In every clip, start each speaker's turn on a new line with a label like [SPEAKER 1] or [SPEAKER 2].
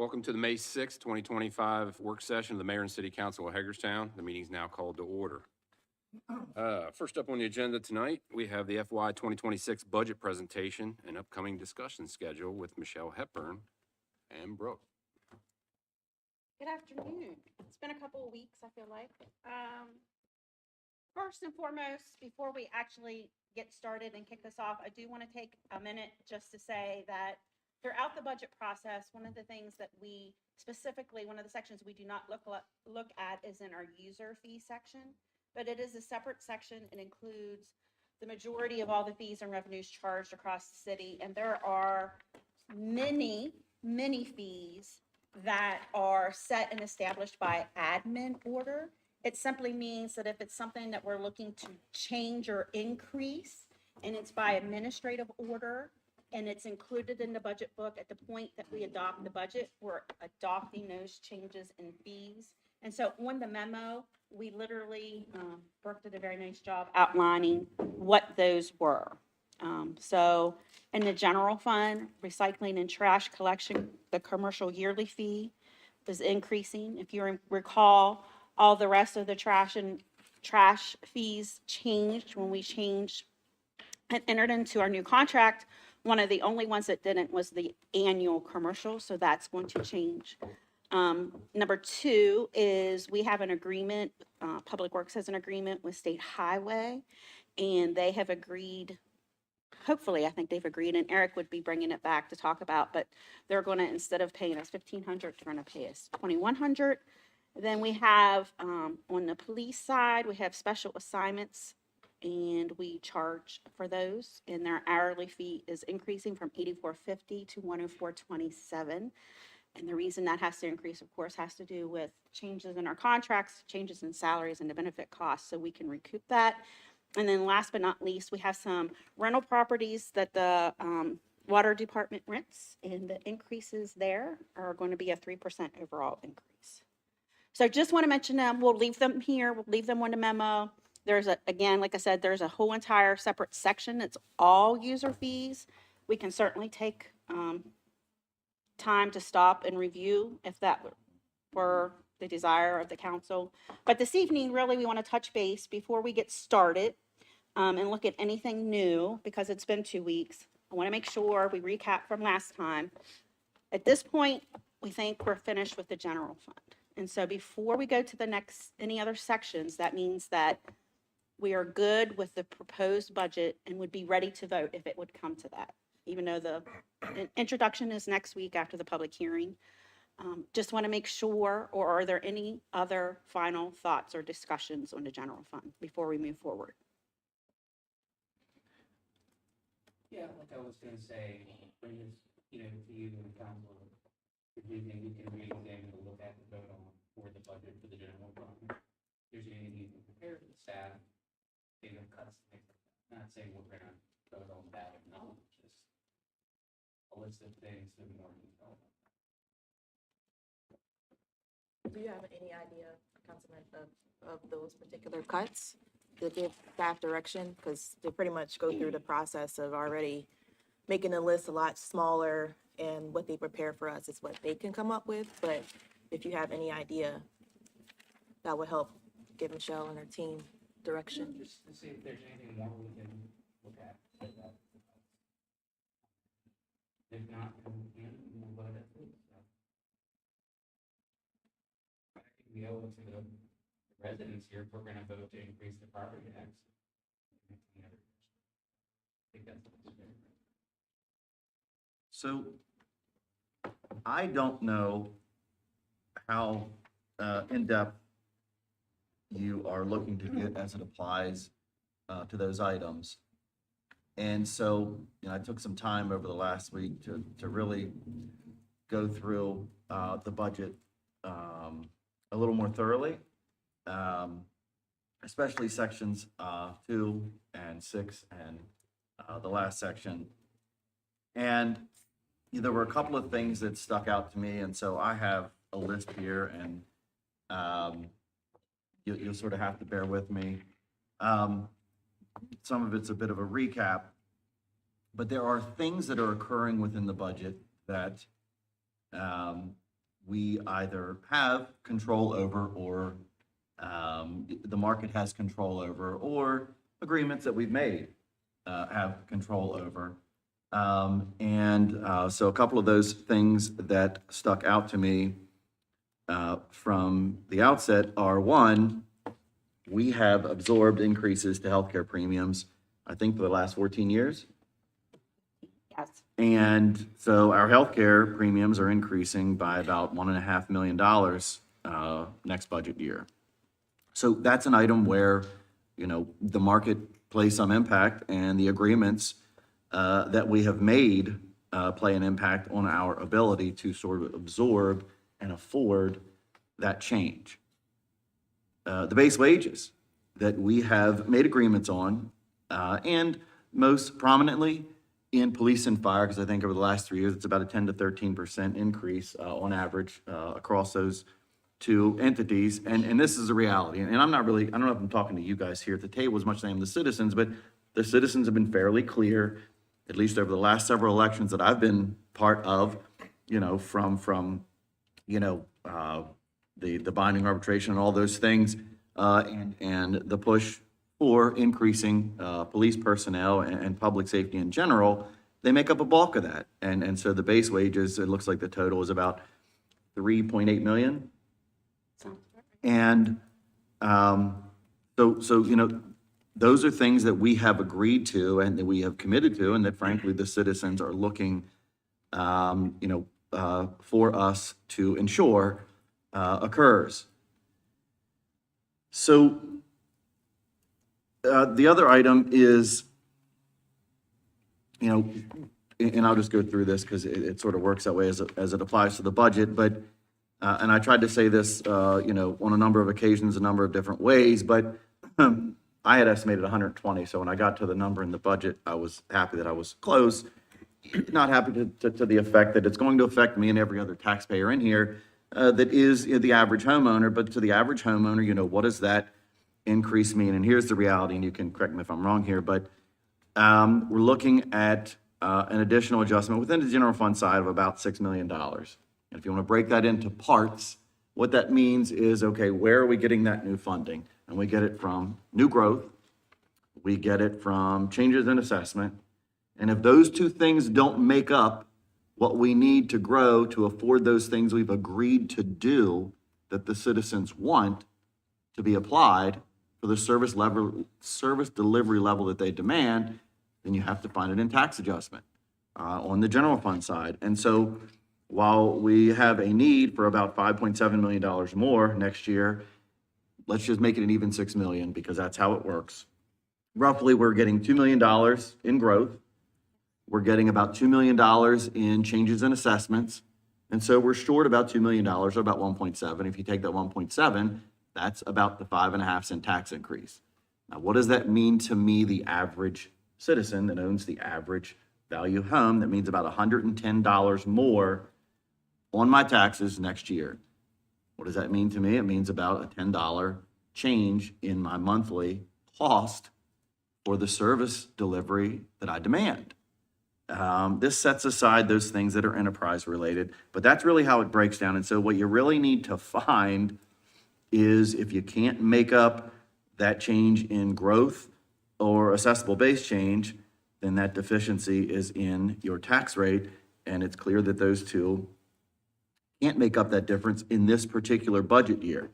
[SPEAKER 1] Welcome to the May 6, 2025 work session of the Mayor and City Council of Hagerstown. The meeting is now called to order. First up on the agenda tonight, we have the FY 2026 budget presentation and upcoming discussion schedule with Michelle Hepburn and Brooke.
[SPEAKER 2] Good afternoon. It's been a couple of weeks, I feel like. First and foremost, before we actually get started and kick this off, I do want to take a minute just to say that throughout the budget process, one of the things that we specifically, one of the sections we do not look at is in our user fee section, but it is a separate section. It includes the majority of all the fees and revenues charged across the city, and there are many fees that are set and established by admin order. It simply means that if it's something that we're looking to change or increase, and it's by administrative order, and it's included in the budget book at the point that we adopt the budget, we're adopting those changes in fees. And so on the memo, we literally, Brooke did a very nice job outlining what those were. So in the general fund, recycling and trash collection, the commercial yearly fee is increasing. If you recall, all the rest of the trash fees changed when we changed and entered into our new contract. One of the only ones that didn't was the annual commercial, so that's going to change. Number two is we have an agreement, Public Works has an agreement with State Highway, and they have agreed, hopefully, I think they've agreed, and Eric would be bringing it back to talk about, but they're going to, instead of paying us $1,500, they're going to pay us $2,100. Then we have, on the police side, we have special assignments, and we charge for those, and their hourly fee is increasing from $84.50 to $104.27. And the reason that has to increase, of course, has to do with changes in our contracts, changes in salaries and the benefit costs, so we can recoup that. And then last but not least, we have some rental properties that the water department rents, and the increases there are going to be a 3% overall increase. So just want to mention them. We'll leave them here. We'll leave them on the memo. There's again, like I said, there's a whole entire separate section that's all user fees. We can certainly take time to stop and review if that were the desire of the council. But this evening, really, we want to touch base before we get started and look at anything new, because it's been 2 weeks. I want to make sure we recap from last time. At this point, we think we're finished with the general fund. And so before we go to the next, any other sections, that means that we are good with the proposed budget and would be ready to vote if it would come to that, even though the introduction is next week after the public hearing. Just want to make sure, or are there any other final thoughts or discussions on the general fund before we move forward?
[SPEAKER 3] Yeah, like I was going to say, bring this, to you and the council. If we think we can re-examine and look at the vote on for the budget for the general fund. If there's anything you can prepare for the staff, cuts, things like that. Not saying we're going to vote on that or not, just a list of things in more detail.
[SPEAKER 4] Do you have any idea, Councilman, of those particular cuts to give staff direction? Because they pretty much go through the process of already making the list a lot smaller, and what they prepare for us is what they can come up with. But if you have any idea, that would help give Michelle and her team direction.
[SPEAKER 3] Just to see if there's anything more we can look at. If not, then we'll vote it. I think we owe it to the residents here if we're going to vote to increase the property tax. I think that's fair.
[SPEAKER 5] So I don't know how in-depth you are looking to get as it applies to those items. And so, I took some time over the last week to really go through the budget a little more thoroughly, especially sections 2 and 6 and the last section. And there were a couple of things that stuck out to me, and so I have a list here, and you'll sort of have to bear with me. Some of it's a bit of a recap, but there are things that are occurring within the budget that we either have control over or the market has control over, or agreements that we've made have control over. So a couple of those things that stuck out to me from the outset are, one, we have absorbed increases to healthcare premiums, I think, for the last 14 years.
[SPEAKER 2] Yes.
[SPEAKER 5] And so our healthcare premiums are increasing by about $1.5 million next budget year. So that's an item where, you know, the market plays some impact, and the agreements that we have made play an impact on our ability to sort of absorb and afford that change. The base wages that we have made agreements on, and most prominently in police and fire, because I think over the last 3 years, it's about a 10 to 13% increase on average across those two entities. And this is a reality. And I'm not really, I don't know if I'm talking to you guys here at the table as much as I am the citizens, but the citizens have been fairly clear, at least over the last several elections that I've been part of, you know, from the binding arbitration and all those things, and the push for increasing police personnel and public safety in general, they make up a bulk of that. And so the base wages, it looks like the total is about 3.8 million. And so, you know, those are things that we have agreed to and that we have committed to, and that frankly, the citizens are looking, for us to ensure occurs. So the other item is, you know, and I'll just go through this because it sort of works that way as it applies to the budget, but and I tried to say this, on a number of occasions, a number of different ways, but I had estimated 120. So when I got to the number in the budget, I was happy that I was close. Not happy to the effect that it's going to affect me and every other taxpayer in here that is the average homeowner. But to the average homeowner, you know, what does that increase mean? And here's the reality, and you can correct me if I'm wrong here, but we're looking at an additional adjustment within the general fund side of about $6 million. And if you want to break that into parts, what that means is, okay, where are we getting that new funding? And we get it from new growth, we get it from changes in assessment. And if those two things don't make up what we need to grow to afford those things we've agreed to do that the citizens want to be applied for the service delivery level that they demand, then you have to find it in tax adjustment on the general fund side. And so while we have a need for about $5.7 million more next year, let's just make it an even $6 million because that's how it works. Roughly, we're getting $2 million in growth. We're getting about $2 million in changes in assessments. And so we're short about $2 million, or about 1.7. If you take that 1.7, that's about the 5.5 cent tax increase. Now, what does that mean to me, the average citizen that owns the average value home? That means about $110 more on my taxes next year. What does that mean to me? It means about a $10 change in my monthly cost for the service delivery that I demand. This sets aside those things that are enterprise related, but that's really how it breaks down. And so what you really need to find is, if you can't make up that change in growth or assessable base change, then that deficiency is in your tax rate. And it's clear that those two can't make up that difference in this particular budget year.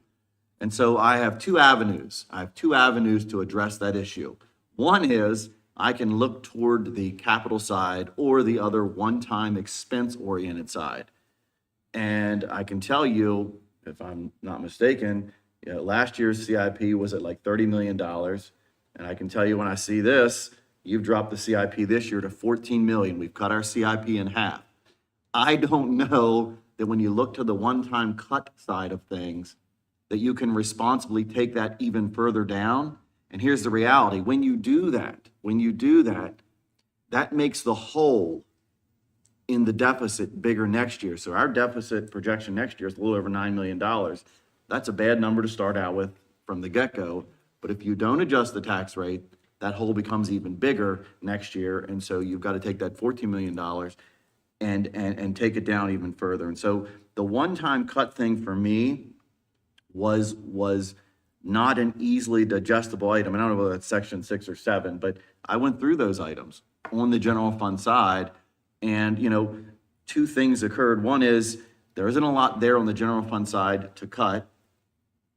[SPEAKER 5] And so I have two avenues. To address that issue. One is I can look toward the capital side or the other one-time expense-oriented side. And I can tell you, if I'm not mistaken, last year's CIP was at like $30 million. And I can tell you, when I see this, you've dropped the CIP this year to $14 million. We've cut our CIP in half. I don't know that when you look to the one-time cut side of things, that you can responsibly take that even further down. And here's the reality. When you do that, that makes the hole in the deficit bigger next year. So our deficit projection next year is a little over $9 million. That's a bad number to start out with from the get-go. But if you don't adjust the tax rate, that hole becomes even bigger next year. And so you've got to take that $14 million and take it down even further. And so the one-time cut thing for me was not an easily digestible item. I don't know whether that's section 6 or 7, but I went through those items on the general fund side. And, you know, two things occurred. One is there isn't a lot there on the general fund side to cut.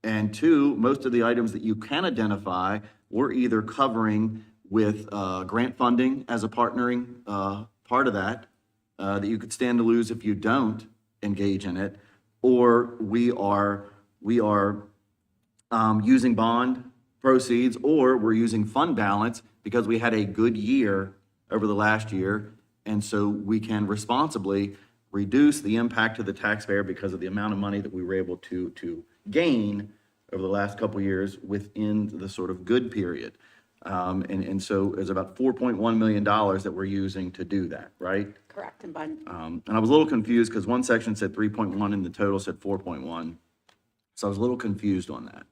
[SPEAKER 5] And two, most of the items that you can identify, we're either covering with grant funding as a partnering part of that you could stand to lose if you don't engage in it, or we are using bond proceeds, or we're using fund balance because we had a good year over the last year, and so we can responsibly reduce the impact to the taxpayer because of the amount of money that we were able to gain over the last couple of years within the sort of good period. And so it's about $4.1 million that we're using to do that, right?
[SPEAKER 2] Correct, and bond.
[SPEAKER 5] And I was a little confused because one section said 3.1 and the total said 4.1. So I was a little confused on that.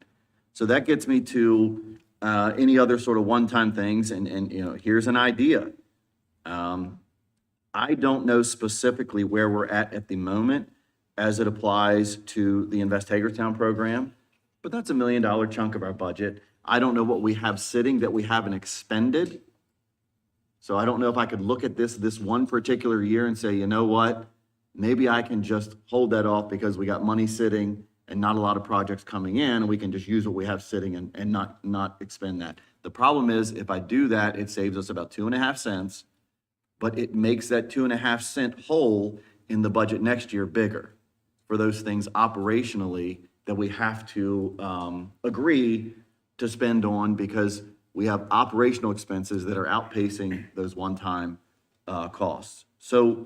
[SPEAKER 5] So that gets me to any other sort of one-time things. And you know, here's an idea. I don't know specifically where we're at the moment as it applies to the Invest Hagerstown program, but that's $1 million chunk of our budget. I don't know what we have sitting that we haven't expended. So I don't know if I could look at this one particular year and say, you know what, maybe I can just hold that off because we got money sitting and not a lot of projects coming in, and we can just use what we have sitting and not expend that. The problem is, if I do that, it saves us about 2.5 cents, but it makes that 2.5 cent hole in the budget next year bigger for those things operationally that we have to agree to spend on because we have operational expenses that are outpacing those one-time costs. So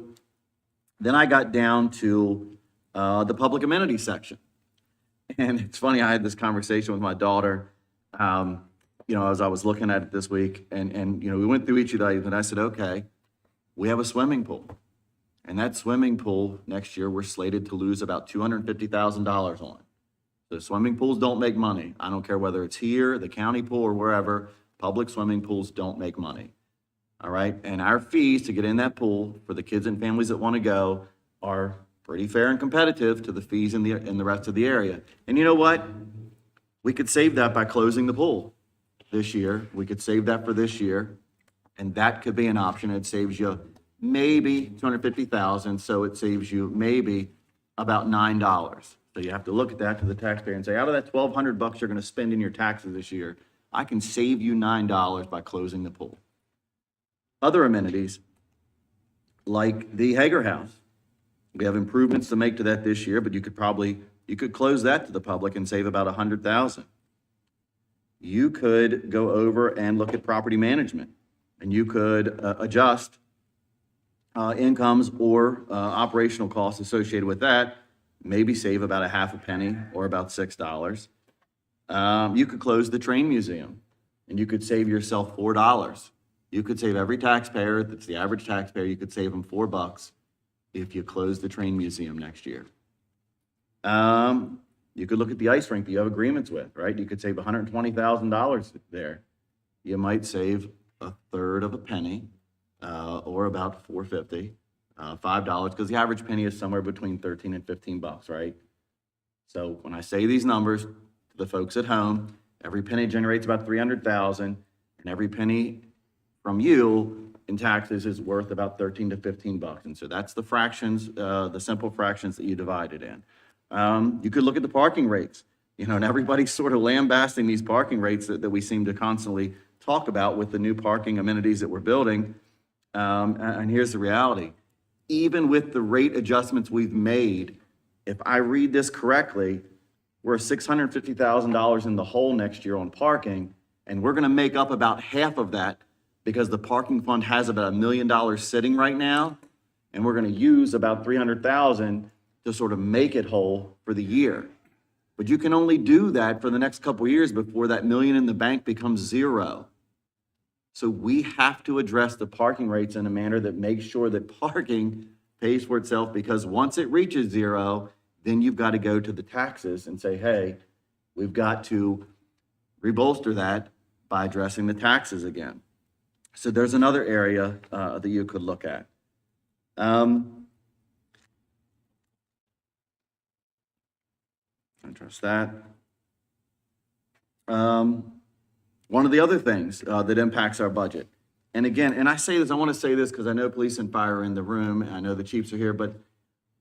[SPEAKER 5] then I got down to the public amenities section. And it's funny, I had this conversation with my daughter, you know, as I was looking at it this week, and you know, we went through each of the items, and I said, okay, we have a swimming pool. And that swimming pool next year, we're slated to lose about $250,000 on. The swimming pools don't make money. I don't care whether it's here, the county pool, or wherever, public swimming pools don't make money. All right, and our fees to get in that pool for the kids and families that want to go are pretty fair and competitive to the fees in the rest of the area. And you know what? We could save that by closing the pool this year. We could save that for this year, and that could be an option. It saves you maybe $250,000, so it saves you maybe about $9. So you have to look at that to the taxpayer and say, out of that $1,200 you're going to spend in your taxes this year, I can save you $9 by closing the pool. Other amenities, like the Hager House. We have improvements to make to that this year, but you could close that to the public and save about $100,000. You could go over and look at property management, and you could adjust incomes or operational costs associated with that, maybe save about $0.50 penny or about $6. You could close the train museum, and you could save yourself $4. You could save every taxpayer, that's the average taxpayer, you could save them $4 if you close the train museum next year. You could look at the ice rink that you have agreements with, right? You could save $120,000 there. You might save a third of a penny, or about $4.50, $5, because the average penny is somewhere between 13 and 15 bucks, right? So when I say these numbers to the folks at home, every penny generates about 300,000, and every penny from you in taxes is worth about 13 to 15 bucks. And so that's the fractions, the simple fractions that you divide it in. You could look at the parking rates, you know, and everybody's sort of lambasting these parking rates that we seem to constantly talk about with the new parking amenities that we're building. And here's the reality. Even with the rate adjustments we've made, if I read this correctly, we're $650,000 in the hole next year on parking, and we're gonna make up about half of that because the parking fund has about $1 million sitting right now, and we're gonna use about 300,000 to sort of make it whole for the year. But you can only do that for the next couple of years before that $1 million in the bank becomes zero. So we have to address the parking rates in a manner that makes sure that parking pays for itself, because once it reaches zero, then you've got to go to the taxes and say, hey, we've got to rebolster that by addressing the taxes again. So there's another area that you could look at. Address that. One of the other things that impacts our budget, and again, and I say this, I want to say this because I know police and fire are in the room, and I know the chiefs are here, but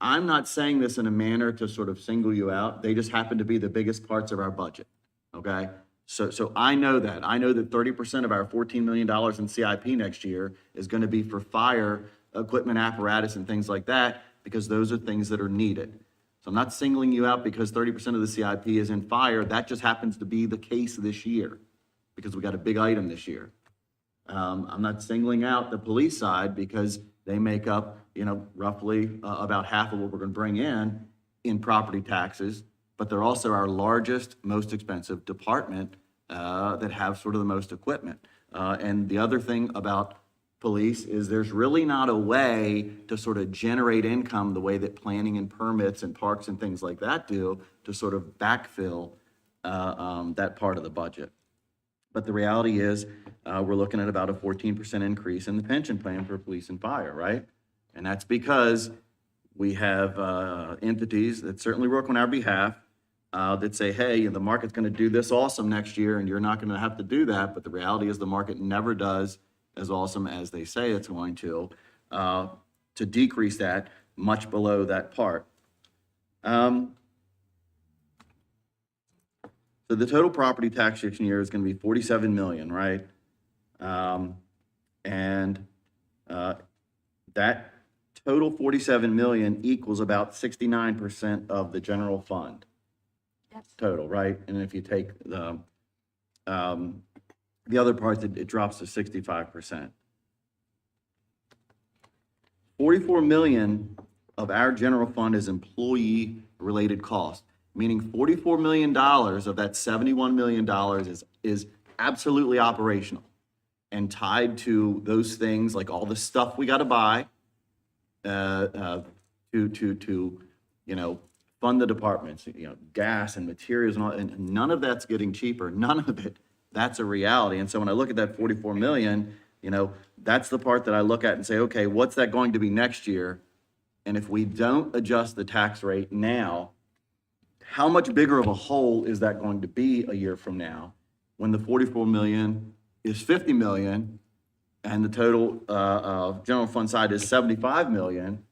[SPEAKER 5] I'm not saying this in a manner to sort of single you out. They just happen to be the biggest parts of our budget, okay? So I know that. I know that 30% of our $14 million in CIP next year is going to be for fire equipment, apparatus, and things like that, because those are things that are needed. So I'm not singling you out because 30% of the CIP is in fire. That just happens to be the case this year, because we got a big item this year. I'm not singling out the police side because they make up, roughly about half of what we're going to bring in property taxes, but they're also our largest, most expensive department that have sort of the most equipment. And the other thing about police is there's really not a way to sort of generate income the way that planning and permits and parks and things like that do to sort of backfill that part of the budget. But the reality is, we're looking at about a 14% increase in the pension plan for police and fire, right? And that's because we have entities that certainly work on our behalf that say, hey, the market's going to do this awesome next year, and you're not going to have to do that. But the reality is the market never does as awesome as they say it's going to decrease that much below that part. So the total property tax this year is going to be 47 million, right? That total 47 million equals about 69% of the general fund total, right? And if you take the other parts, it drops to 65%. 44 million of our general fund is employee-related costs, meaning $44 million of that $71 million is absolutely operational and tied to those things like all the stuff we got to buy to fund the departments, gas and materials and all, and none of that's getting cheaper. None of it. That's a reality. And so when I look at that 44 million, that's the part that I look at and say, okay, what's that going to be next year? And if we don't adjust the tax rate now, how much bigger of a hole is that going to be a year from now when the 44 million is 50 million and the total general fund side is 75 million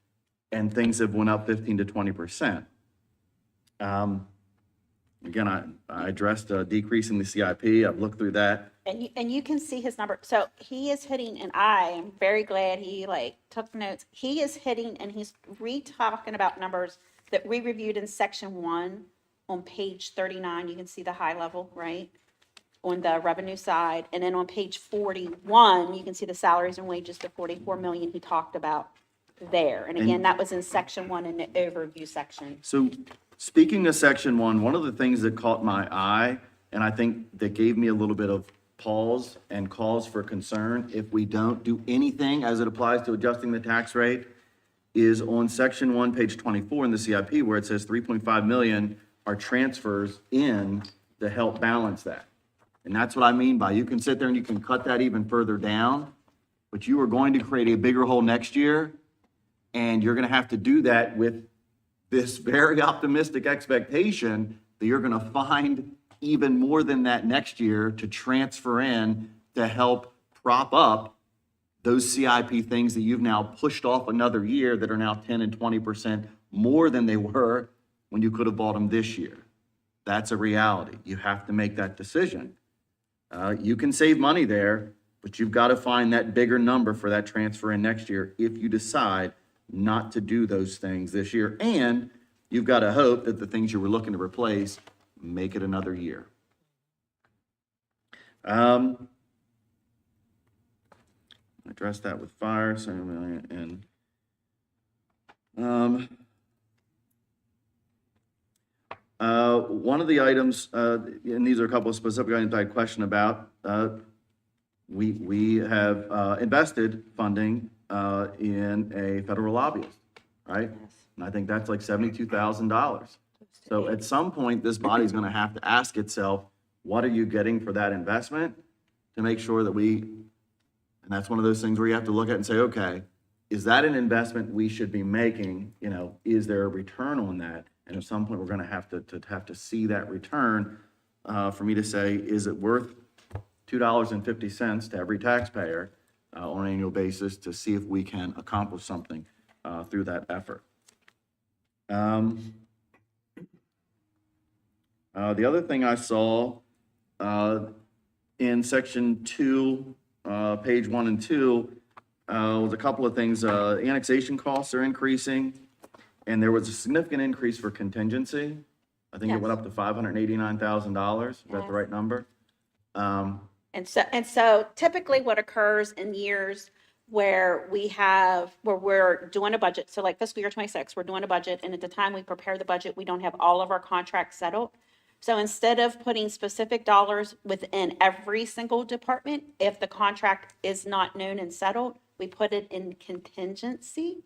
[SPEAKER 5] and things have went up 15 to 20%? Again, I addressed decreasing the CIP. I've looked through that.
[SPEAKER 2] And you can see his number. So he is hitting, and I am very glad he took notes. He is hitting and he's re-talking about numbers that we reviewed in section 1 on page 39. You can see the high level, right? On the revenue side. And then on page 41, you can see the salaries and wages, the 44 million he talked about there. And again, that was in section 1 in the overview section.
[SPEAKER 5] So speaking of section 1, one of the things that caught my eye, and I think that gave me a little bit of pause and cause for concern if we don't do anything as it applies to adjusting the tax rate, is on section 1, page 24 in the CIP, where it says 3.5 million are transfers in to help balance that. And that's what I mean by, you can sit there and you can cut that even further down, but you are going to create a bigger hole next year, and you're gonna have to do that with this very optimistic expectation that you're gonna find even more than that next year to transfer in to help prop up those CIP things that you've now pushed off another year that are now 10 and 20% more than they were when you could have bought them this year. That's a reality. You have to make that decision. You can save money there, but you've got to find that bigger number for that transfer in next year if you decide not to do those things this year. And you've got to hope that the things you were looking to replace make it another year. Address that with fire, and one of the items, and these are a couple of specific items I had a question about. We have invested funding in a federal lobbyist, right? And I think that's like $72,000. So at some point, this body's going to have to ask itself, what are you getting for that investment, to make sure that and that's one of those things where you have to look at and say, okay, is that an investment we should be making? Is there a return on that? And at some point, we're gonna have to see that return, for me to say, is it worth $2.50 to every taxpayer, on an annual basis to see if we can accomplish something, through that effort. The other thing I saw, in section 2, page 1 and 2, was a couple of things. Annexation costs are increasing, and there was a significant increase for contingency. I think it went
[SPEAKER 2] Yes.
[SPEAKER 5] up to $589,000. Is that the
[SPEAKER 2] Yes.
[SPEAKER 5] right number?
[SPEAKER 2] And so typically what occurs in years where we're doing a budget, so like fiscal year 26, we're doing a budget, and at the time we prepare the budget, we don't have all of our contracts settled. So instead of putting specific dollars within every single department, if the contract is not known and settled, we put it in contingency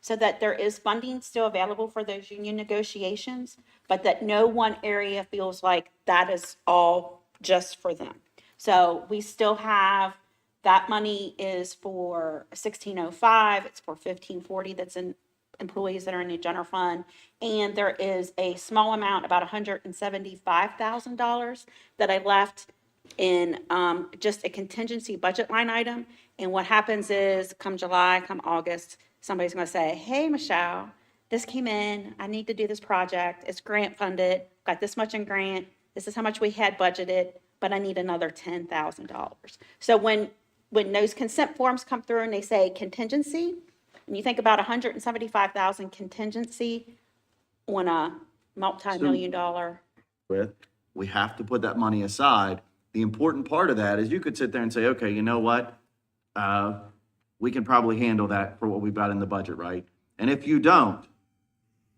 [SPEAKER 2] so that there is funding still available for those union negotiations, but that no one area feels like that is all just for them. So we still have, that money is for 1605, it's for 1540 that's in employees that are in the general fund. And there is a small amount, about $175,000 that I left in just a contingency budget line item. And what happens is come July, come August, somebody's gonna say, hey, Michelle, this came in, I need to do this project, it's grant funded, got this much in grant, this is how much we had budgeted, but I need another $10,000. So when those consent forms come through and they say contingency, and you think about 175,000 contingency on a multi-million dollar.
[SPEAKER 5] We have to put that money aside. The important part of that is you could sit there and say, okay, you know what? We can probably handle that for what we've got in the budget, right? And if you don't,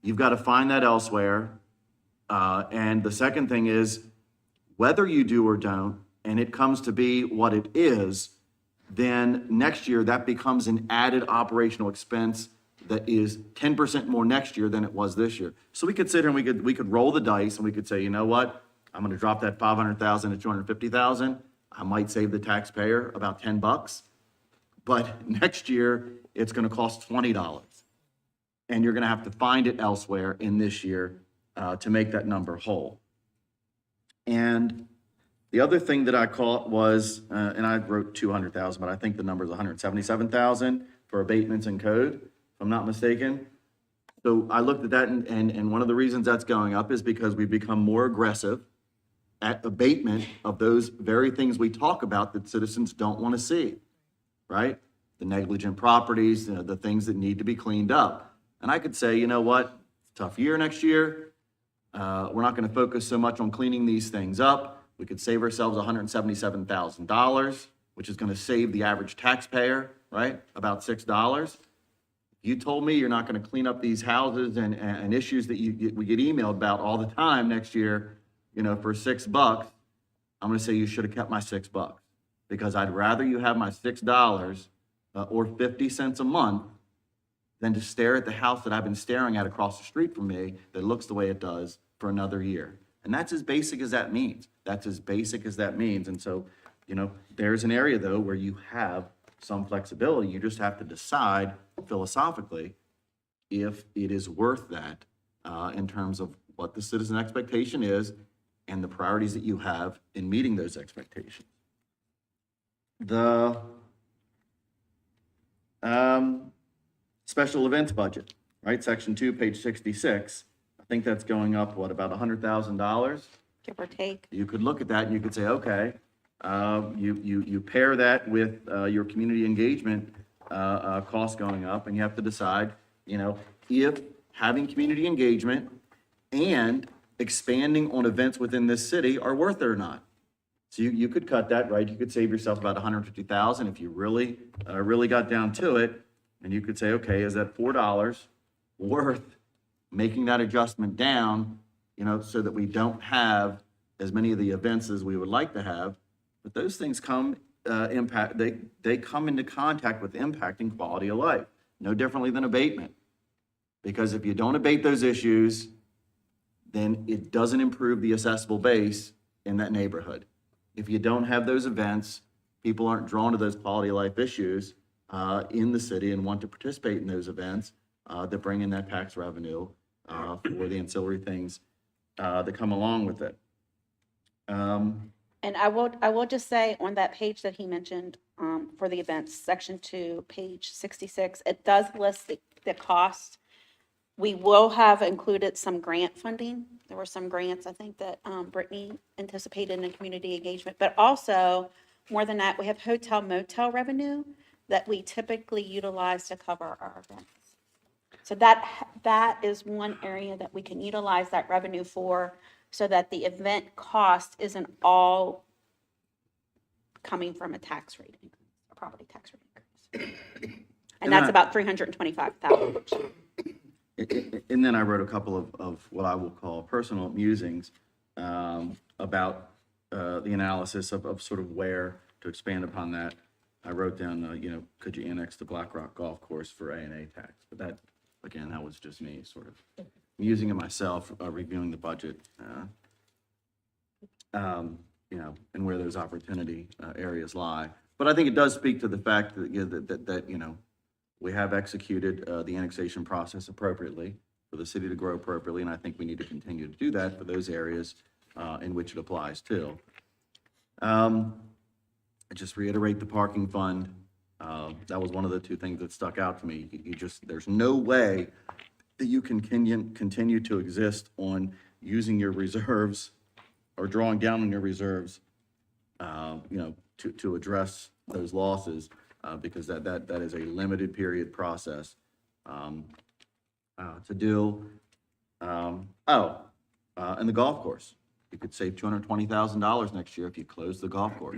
[SPEAKER 5] you've got to find that elsewhere. And the second thing is, whether you do or don't, and it comes to be what it is, then next year that becomes an added operational expense that is 10% more next year than it was this year. So we could sit here and we could roll the dice and we could say, you know what? I'm going to drop that 500,000 to 250,000. I might save the taxpayer about $10, but next year it's going to cost $20. And you're going to have to find it elsewhere in this year to make that number whole. And the other thing that I caught was, and I wrote 200,000, but I think the number is 177,000 for abatements and code, if I'm not mistaken. So I looked at that, and one of the reasons that's going up is because we've become more aggressive at abatement of those very things we talk about that citizens don't want to see, right? The negligent properties, the things that need to be cleaned up. And I could say, you know what, tough year next year. We're not going to focus so much on cleaning these things up. We could save ourselves $177,000, which is going to save the average taxpayer, right, about $6. You told me you're not going to clean up these houses and issues that we get emailed about all the time next year, for $6. I'm going to say you should have kept my $6 because I'd rather you have my $6 or 50 cents a month than to stare at the house that I've been staring at across the street from me that looks the way it does for another year. And that's as basic as that means. That's as basic as that means. And so, there's an area though where you have some flexibility. You just have to decide philosophically if it is worth that in terms of what the citizen expectation is and the priorities that you have in meeting those expectations. The special events budget, right? Section 2, page 66. I think that's going up, about $100,000?
[SPEAKER 2] Give or take.
[SPEAKER 5] You could look at that and you could say, okay, you pair that with your community engagement costs going up, and you have to decide, if having community engagement and expanding on events within this city are worth it or not. So you could cut that, right? You could save yourself about $150,000 if you really got down to it, and you could say, okay, is that $4 worth making that adjustment down, so that we don't have as many of the events as we would like to have. But those things come they come into contact with impacting quality of life, no differently than abatement. Because if you don't abate those issues, then it doesn't improve the assessable base in that neighborhood. If you don't have those events, people aren't drawn to those quality of life issues in the city and want to participate in those events that bring in that tax revenue for the ancillary things that come along with it.
[SPEAKER 2] And I will just say on that page that he mentioned, for the events, section 2, page 66, it does list the cost. We will have included some grant funding. There were some grants, I think, that Brittany anticipated in community engagement, but also, more than that, we have hotel motel revenue that we typically utilize to cover our events. So that is one area that we can utilize that revenue for, so that the event cost isn't all coming from a tax rate, a property tax rate increase. And that's about $325,000.
[SPEAKER 5] And then I wrote a couple of what I will call personal musings about the analysis of sort of where to expand upon that. I wrote down, could you annex the Black Rock Golf Course for A&A tax? But that, again, that was just me sort of musing it myself, reviewing the budget, and where those opportunity areas lie. But I think it does speak to the fact that we have executed the annexation process appropriately for the city to grow appropriately, and I think we need to continue to do that for those areas in which it applies to. I just reiterate the parking fund. That was one of the two things that stuck out to me. There's no way that you can continue to exist on using your reserves or drawing down on your reserves, to address those losses. Because that is a limited period process to do. And the golf course, you could save $220,000 next year if you close the golf course.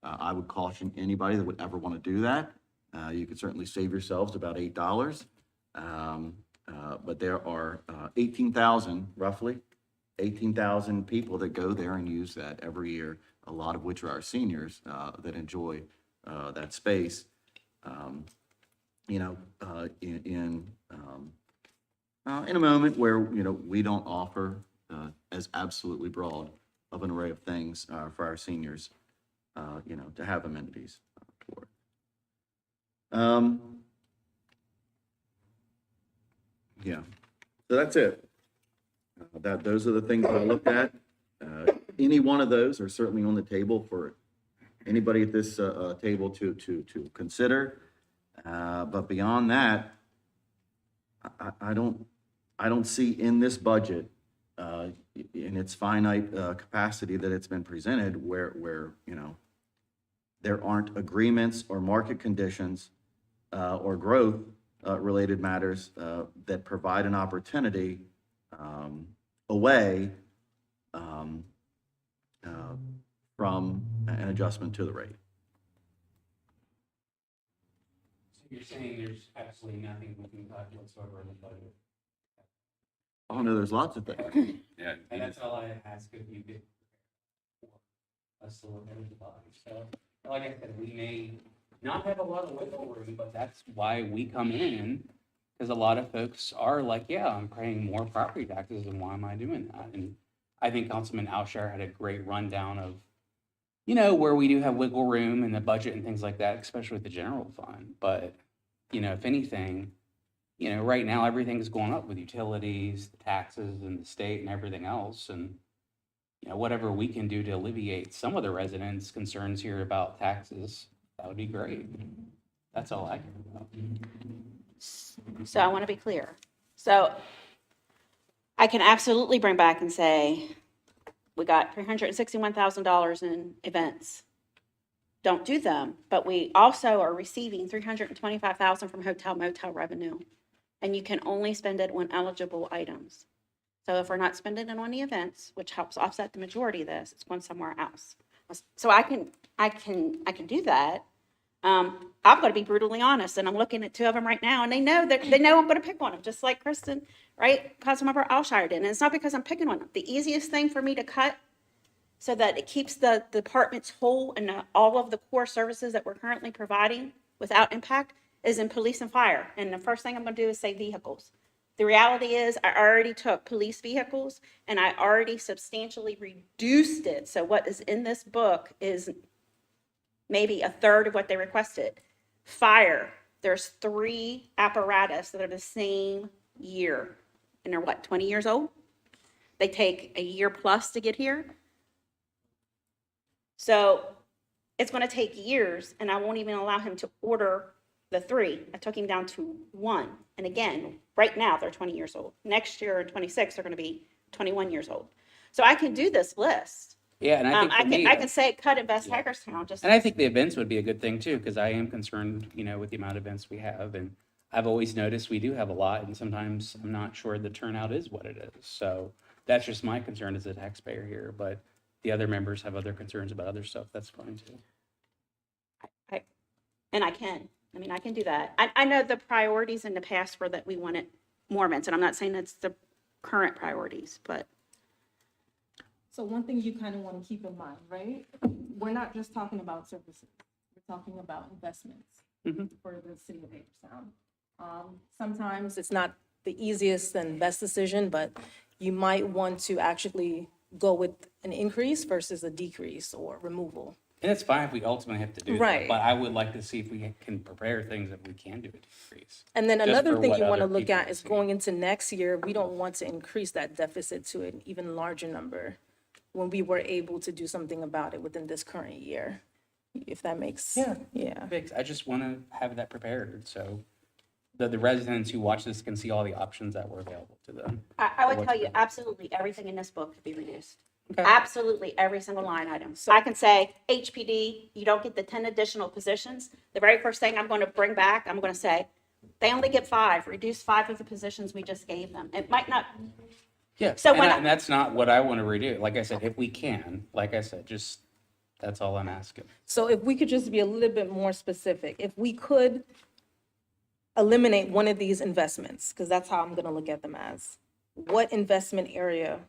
[SPEAKER 5] I would caution anybody that would ever want to do that. You could certainly save yourselves about $8. But there are 18,000, roughly, 18,000 people that go there and use that every year, a lot of which are our seniors that enjoy that space, in a moment where, we don't offer as absolutely broad of an array of things for our seniors, to have amenities for. Yeah, so that's it. Those are the things that I looked at. Any one of those are certainly on the table for anybody at this table to consider. But beyond that, I don't see in this budget, in its finite capacity that it's been presented, where there aren't agreements or market conditions or growth related matters that provide an opportunity away from an adjustment to the rate.
[SPEAKER 3] So you're saying there's absolutely nothing we can cut whatsoever in the budget?
[SPEAKER 5] Oh, no, there's lots of things.
[SPEAKER 1] Yeah.
[SPEAKER 3] And that's all I ask if you could for us to look at the body. So, like I said, we may not have a lot of wiggle room, but that's why we come in. Because a lot of folks are like, yeah, I'm paying more property taxes, and why am I doing that? And I think Councilman Alshire had a great rundown of, where we do have wiggle room in the budget and things like that, especially with the general fund. But, if anything, right now, everything's going up with utilities, the taxes, and the state and everything else. And, whatever we can do to alleviate some of the residents' concerns here about taxes, that would be great. That's all I care about.
[SPEAKER 2] So I want to be clear. So I can absolutely bring back and say, we got $361,000 in events. Don't do them, but we also are receiving $325,000 from hotel motel revenue, and you can only spend it on eligible items. So if we're not spending it on the events, which helps offset the majority of this, it's going somewhere else. So I can do that. I'm going to be brutally honest, and I'm looking at two of them right now, and they know I'm going to pick on them, just like Kristen, right? Councilmember Alshire did. And it's not because I'm picking on them. The easiest thing for me to cut so that it keeps the departments whole and all of the core services that we're currently providing without impact is in police and fire. And the first thing I'm going to do is say vehicles. The reality is I already took police vehicles and I already substantially reduced it. So what is in this book is maybe a third of what they requested. Fire, there's 3 apparatus that are the same year, and they're what, 20 years old? They take a year plus to get here. So it's going to take years, and I won't even allow him to order the 3. I took him down to 1. And again, right now, they're 20 years old. Next year, 26, they're going to be 21 years old. So I can do this list.
[SPEAKER 6] Yeah, and I think for me,
[SPEAKER 2] I can say cut Invest
[SPEAKER 6] Yeah.
[SPEAKER 2] Hagerstown, just.
[SPEAKER 6] and I think the events would be a good thing too, because I am concerned, with the amount of events we have. And I've always noticed we do have a lot, and sometimes I'm not sure the turnout is what it is. So that's just my concern as a taxpayer here, but the other members have other concerns about other stuff. That's fine too.
[SPEAKER 2] And I can do that. I know the priorities in the past were that we wanted more events, and I'm not saying that's the current priorities, but.
[SPEAKER 7] So one thing you kind of want to keep in mind, right? We're not just talking about services. We're talking about investments
[SPEAKER 6] Mhm.
[SPEAKER 7] for the city of Hagerstown. Sometimes it's not the easiest and best decision, but you might want to actually go with an increase versus a decrease or removal.
[SPEAKER 6] And it's fine if we ultimately have to do that,
[SPEAKER 7] Right.
[SPEAKER 6] but I would like to see if we can prepare things that we can do a decrease.
[SPEAKER 7] And then
[SPEAKER 6] Just
[SPEAKER 7] another
[SPEAKER 6] for
[SPEAKER 7] thing
[SPEAKER 6] what
[SPEAKER 7] you want to
[SPEAKER 6] other
[SPEAKER 7] look
[SPEAKER 6] people
[SPEAKER 7] at is
[SPEAKER 6] see.
[SPEAKER 7] going into next year, we don't want to increase that deficit to an even larger number when we were able to do something about it within this current year, if that makes.
[SPEAKER 6] Yeah.
[SPEAKER 7] Yeah.
[SPEAKER 6] I just want to have that prepared, so the residents who watch this can see all the options that were available to them.
[SPEAKER 2] I would
[SPEAKER 6] what's
[SPEAKER 2] tell you,
[SPEAKER 6] better.
[SPEAKER 2] absolutely everything in this book could be reduced.
[SPEAKER 6] Okay.
[SPEAKER 2] Absolutely every single line item. So I can say, HPD, you don't get the 10 additional positions. The very first thing I'm going to bring back, I'm going to say, they only get 5, reduce 5 of the positions we just gave them. It might not,
[SPEAKER 6] Yeah,
[SPEAKER 2] So
[SPEAKER 6] and,
[SPEAKER 2] when
[SPEAKER 6] and that's not what I want to redo. Like I said, if we can, like I said, just, that's all I'm asking.
[SPEAKER 7] So if we could just be a little bit more specific, if we could eliminate one of these investments, because that's how I'm gonna look at them as, what investment area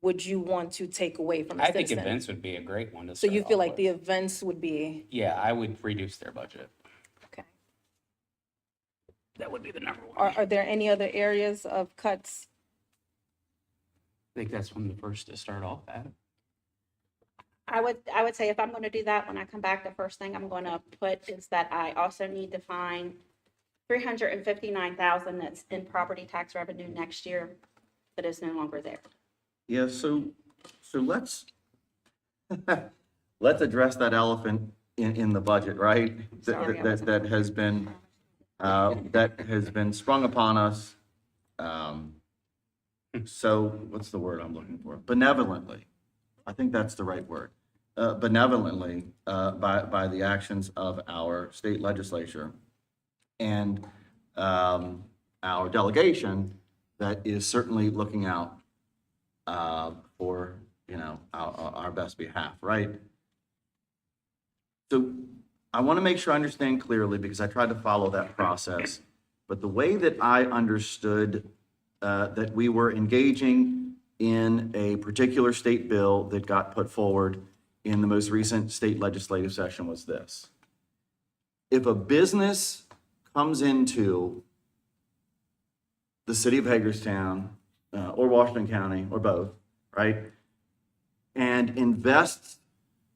[SPEAKER 7] would you want to take away from
[SPEAKER 6] I think
[SPEAKER 7] citizen?
[SPEAKER 6] events would be a great one to
[SPEAKER 7] So
[SPEAKER 6] start
[SPEAKER 7] you feel
[SPEAKER 6] off
[SPEAKER 7] like the
[SPEAKER 6] with.
[SPEAKER 7] events would be,
[SPEAKER 6] Yeah, I would reduce their budget.
[SPEAKER 7] okay.
[SPEAKER 6] That would be the number one.
[SPEAKER 7] Are there any other areas of cuts?
[SPEAKER 6] I think that's one of the first to start off at.
[SPEAKER 2] I would say if I'm going to do that, when I come back, the first thing I'm going to put is that I also need to find 359,000 that's in property tax revenue next year that is no longer there.
[SPEAKER 5] Yeah, so let's, let's address that elephant in the budget, right?
[SPEAKER 2] Sorry, I
[SPEAKER 5] That
[SPEAKER 2] wasn't-
[SPEAKER 5] that has been sprung upon us. So what's the word I'm looking for? Benevolently. I think that's the right word. Benevolently, by the actions of our state legislature and our delegation that is certainly looking out for, our best behalf, right? So I want to make sure I understand clearly because I tried to follow that process. But the way that I understood that we were engaging in a particular state bill that got put forward in the most recent state legislative session was this. If a business comes into the city of Hagerstown or Washington County or both, right? And invests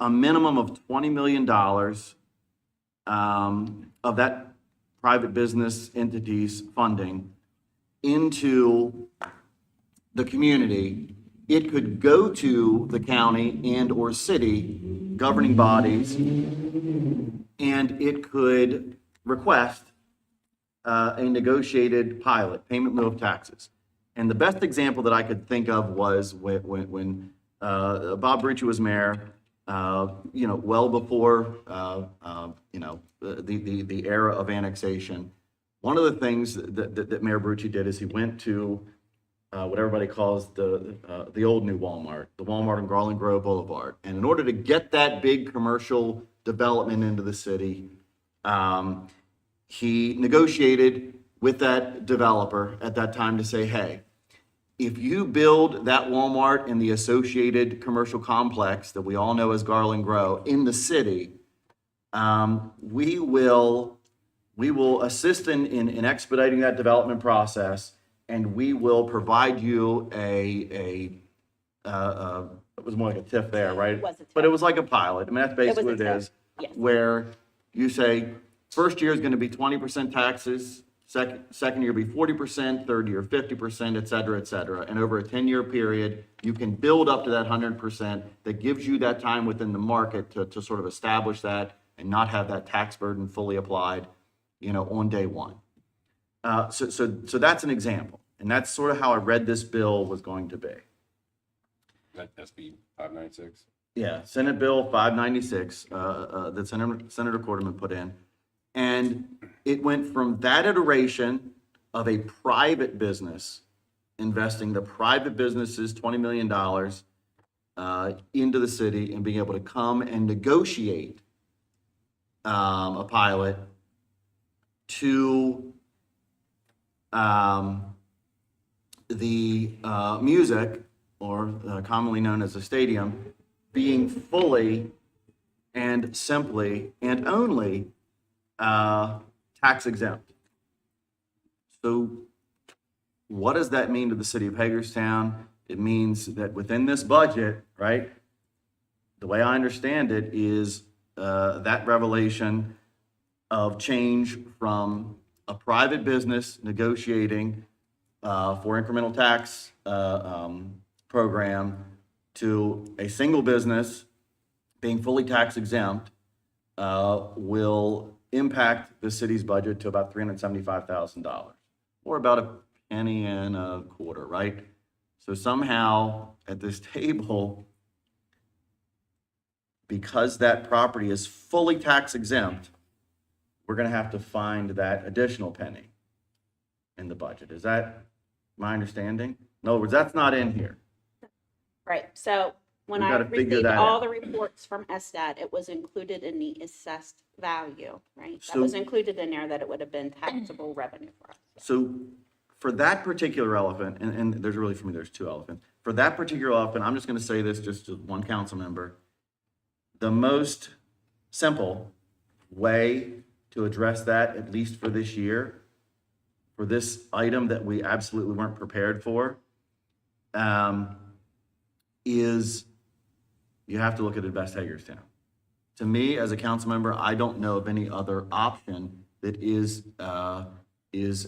[SPEAKER 5] a minimum of $20 million of that private business entity's funding into the community, it could go to the county and or city governing bodies, and it could request a negotiated pilot, payment in lieu of taxes. And the best example that I could think of was when Bob Brucci was mayor, well before, the era of annexation. One of the things that Mayor Brucci did is he went to what everybody calls the old new Walmart, the Walmart on Garland Grove Boulevard. And in order to get that big commercial development into the city, he negotiated with that developer at that time to say, hey, if you build that Walmart and the associated commercial complex that we all know as Garland Grove in the city, we will assist in expediting that development process, and we will provide you it was more like a TIF there, right?
[SPEAKER 2] It was a
[SPEAKER 5] But it
[SPEAKER 2] TIF.
[SPEAKER 5] was like a pilot. I mean, that's basically what it
[SPEAKER 2] TIF,
[SPEAKER 5] is.
[SPEAKER 2] yes.
[SPEAKER 5] Where you say, first year is going to be 20% taxes, second year be 40%, third year 50%, et cetera, and over a 10-year period, you can build up to that 100%. That gives you that time within the market to sort of establish that and not have that tax burden fully applied, on day one. So that's an example, and that's sort of how I read this bill was going to be.
[SPEAKER 1] That SB 596.
[SPEAKER 5] Yeah, Senate Bill 596, that Senator Corderman put in. And it went from that iteration of a private business investing the private business's $20 million into the city and being able to come and negotiate a pilot to the music, or commonly known as a stadium, being fully and simply and only tax exempt. So what does that mean to the city of Hagerstown? It means that within this budget, right, the way I understand it is that revelation of change from a private business negotiating for incremental tax program to a single business being fully tax exempt will impact the city's budget to about $375,000, or about a penny and a quarter, right? So somehow at this table, because that property is fully tax exempt, we're gonna have to find that additional penny in the budget. Is that my understanding? In other words, that's not in here.
[SPEAKER 2] Right, so when
[SPEAKER 5] We
[SPEAKER 2] I
[SPEAKER 5] gotta figure
[SPEAKER 2] received
[SPEAKER 5] that
[SPEAKER 2] all
[SPEAKER 5] out.
[SPEAKER 2] the reports from SDAT, it was included in the assessed value, right? That
[SPEAKER 5] So-
[SPEAKER 2] was included in there, that it would have been taxable revenue for us.
[SPEAKER 5] So for that particular elephant, and there's really, for me, there's two elephants. For that particular elephant, I'm just gonna say this just to one council member. The most simple way to address that, at least for this year, for this item that we absolutely weren't prepared for, is you have to look at Invest Hagerstown. To me, as a council member, I don't know of any other option that is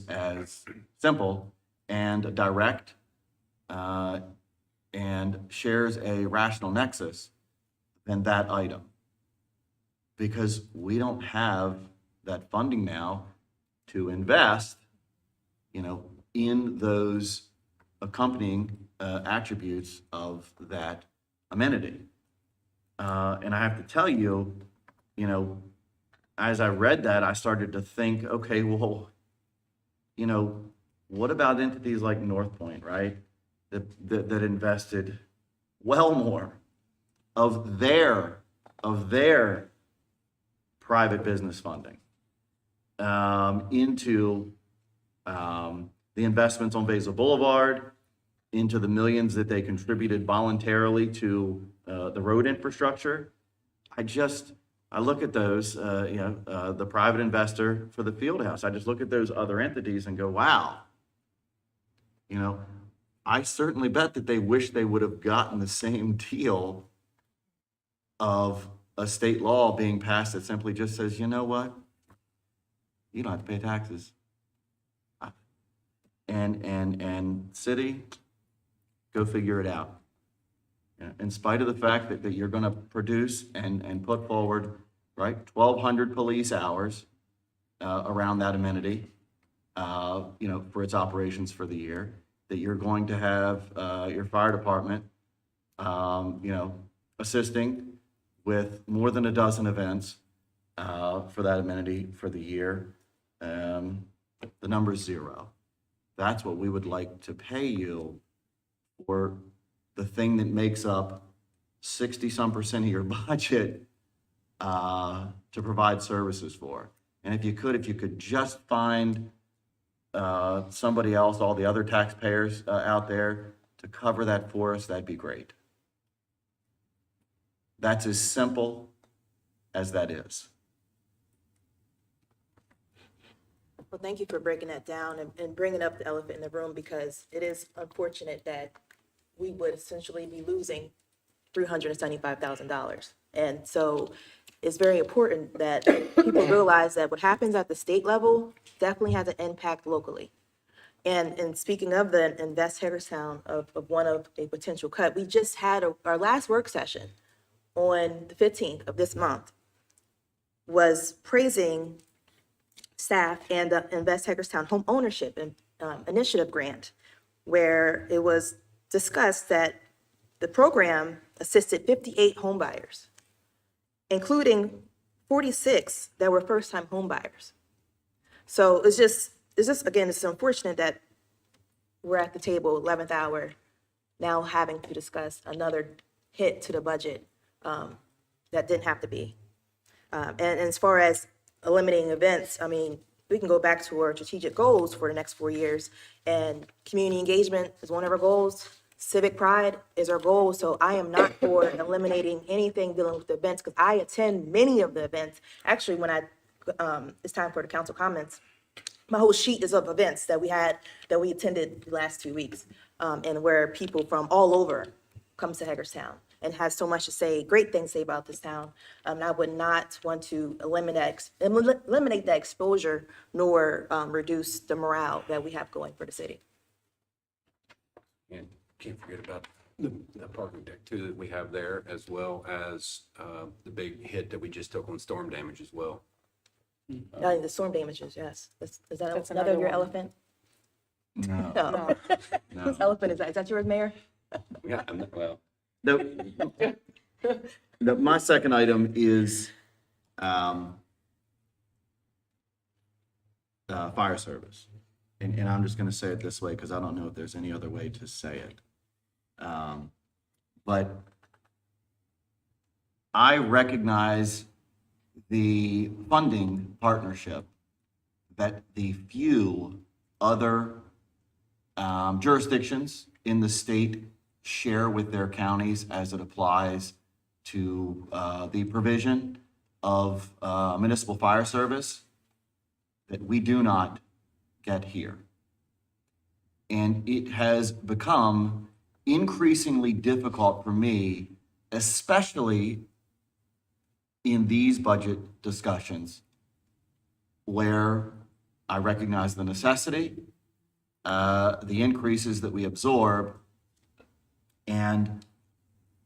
[SPEAKER 5] as simple and direct and shares a rational nexus than that item. Because we don't have that funding now to invest, in those accompanying attributes of that amenity. And I have to tell you, as I read that, I started to think, okay, well, what about entities like North Point, right? That invested well more of their private business funding into the investments on Basil Boulevard, into the millions that they contributed voluntarily to the road infrastructure. I look at those, the private investor for the field house. I just look at those other entities and go, wow. I certainly bet that they wish they would have gotten the same deal of a state law being passed that simply just says, you know what? You don't have to pay taxes. And city, go figure it out. In spite of the fact that you're gonna produce and put forward, right, 1,200 police hours around that amenity, for its operations for the year, that you're going to have your fire department, assisting with more than a dozen events for that amenity for the year. The number's zero. That's what we would like to pay you for the thing that makes up 60-some% of your budget to provide services for. And if you could just find somebody else, all the other taxpayers out there to cover that for us, that'd be great. That's as simple as that is.
[SPEAKER 4] Well, thank you for breaking that down and bringing up the elephant in the room, because it is unfortunate that we would essentially be losing $375,000. And so it's very important that people realize that what happens at the state level definitely has an impact locally. And speaking of the Invest Hagerstown of one of a potential cut, we just had our last work session on the 15th of this month was praising staff and the Invest Hagerstown Home Ownership Initiative Grant, where it was discussed that the program assisted 58 home buyers, including 46 that were first-time home buyers. So it's just, again, it's unfortunate that we're at the table, 11th hour, now having to discuss another hit to the budget that didn't have to be. And as far as eliminating events, I mean, we can go back to our strategic goals for the next 4 years, and community engagement is one of our goals. Civic pride is our goal, so I am not for eliminating anything dealing with events, because I attend many of the events. Actually, when it's time for the council comments, my whole sheet is of events that we attended the last 2 weeks, and where people from all over comes to Hagerstown and has so much to say, great things to say about this town. And I would not want to eliminate that exposure, nor reduce the morale that we have going for the city.
[SPEAKER 1] And can't forget about the parking deck too that we have there, as well as the big hit that we just took on storm damage as well.
[SPEAKER 4] The storm damages, yes. Is that
[SPEAKER 7] That's
[SPEAKER 4] another of your
[SPEAKER 7] another one.
[SPEAKER 4] elephant?
[SPEAKER 5] No,
[SPEAKER 4] No.
[SPEAKER 5] no.
[SPEAKER 4] Whose elephant is that? Is that yours, Mayor?
[SPEAKER 1] Yeah, well,
[SPEAKER 5] My second item is fire service. And I'm just gonna say it this way because I don't know if there's any other way to say it. But I recognize the funding partnership that the few other jurisdictions in the state share with their counties as it applies to the provision of municipal fire service that we do not get here. And it has become increasingly difficult for me, especially in these budget discussions, where I recognize the necessity, the increases that we absorb, and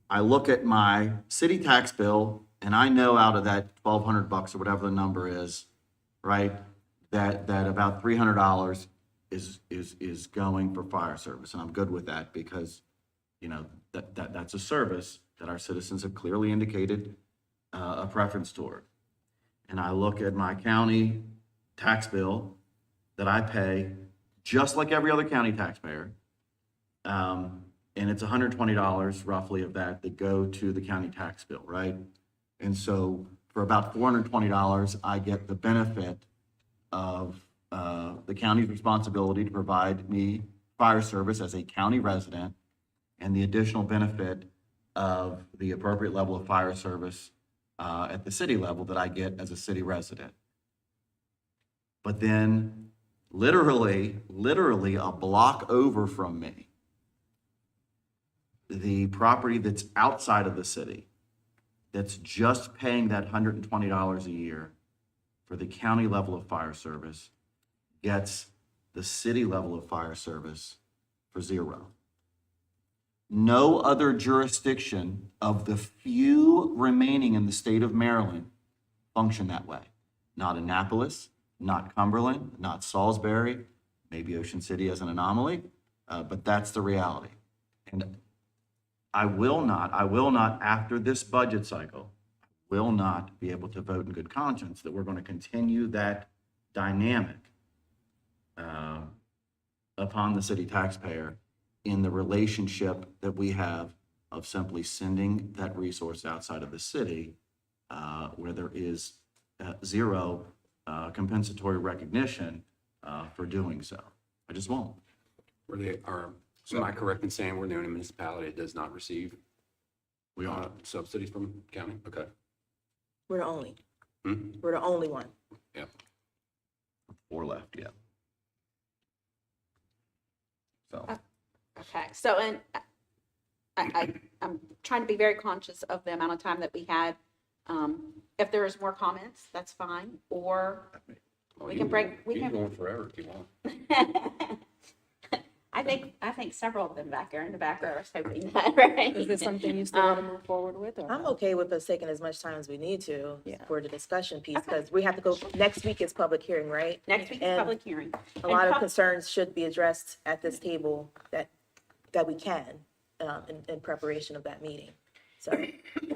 [SPEAKER 5] I look at my city tax bill, and I know out of that $1,200 or whatever the number is, right, that about $300 is going for fire service, and I'm good with that because, you know, that's a service that our citizens have clearly indicated a preference toward. And I look at my county tax bill that I pay, just like every other county taxpayer, and it's $120 roughly of that go to the county tax bill, right? And so for about $420, I get the benefit of the county's responsibility to provide me fire service as a county resident, and the additional benefit of the appropriate level of fire service at the city level that I get as a city resident. But then literally a block over from me, the property that's outside of the city, that's just paying that $120 a year for the county level of fire service, gets the city level of fire service for $0. No other jurisdiction of the few remaining in the state of Maryland function that way. Not Annapolis, not Cumberland, not Salisbury, maybe Ocean City as an anomaly, but that's the reality. And I will not, after this budget cycle, will not be able to vote in good conscience that we're going to continue that dynamic upon the city taxpayer in the relationship that we have of simply sending that resource outside of the city where there is zero compensatory recognition for doing so. I just won't.
[SPEAKER 1] So am I correct in saying we're the only municipality that does not receive
[SPEAKER 5] We are.
[SPEAKER 1] subsidies from county? Okay.
[SPEAKER 4] We're the only.
[SPEAKER 1] Hmm?
[SPEAKER 4] We're the only one.
[SPEAKER 1] Yeah.
[SPEAKER 5] 4 left, yeah. So,
[SPEAKER 8] Okay, so, and I'm trying to be very conscious of the amount of time that we had. if there's more comments, that's fine, or
[SPEAKER 1] Well,
[SPEAKER 8] We
[SPEAKER 1] you
[SPEAKER 8] can break- we
[SPEAKER 1] You
[SPEAKER 8] can-
[SPEAKER 1] can go on forever if you want.
[SPEAKER 8] I think several of them back there in the back row are hoping that, right?
[SPEAKER 7] Is this something you still want to move forward with, or?
[SPEAKER 4] I'm
[SPEAKER 7] no?
[SPEAKER 4] okay with us taking as much time as we need to
[SPEAKER 7] Yeah.
[SPEAKER 4] for the discussion piece,
[SPEAKER 8] Okay.
[SPEAKER 4] because we have to go, next week is public hearing, right?
[SPEAKER 8] Next week is
[SPEAKER 4] And
[SPEAKER 8] public hearing.
[SPEAKER 4] A
[SPEAKER 8] And
[SPEAKER 4] lot of
[SPEAKER 8] pub-
[SPEAKER 4] concerns should be addressed at this table that we can, in preparation of that meeting. So,
[SPEAKER 8] And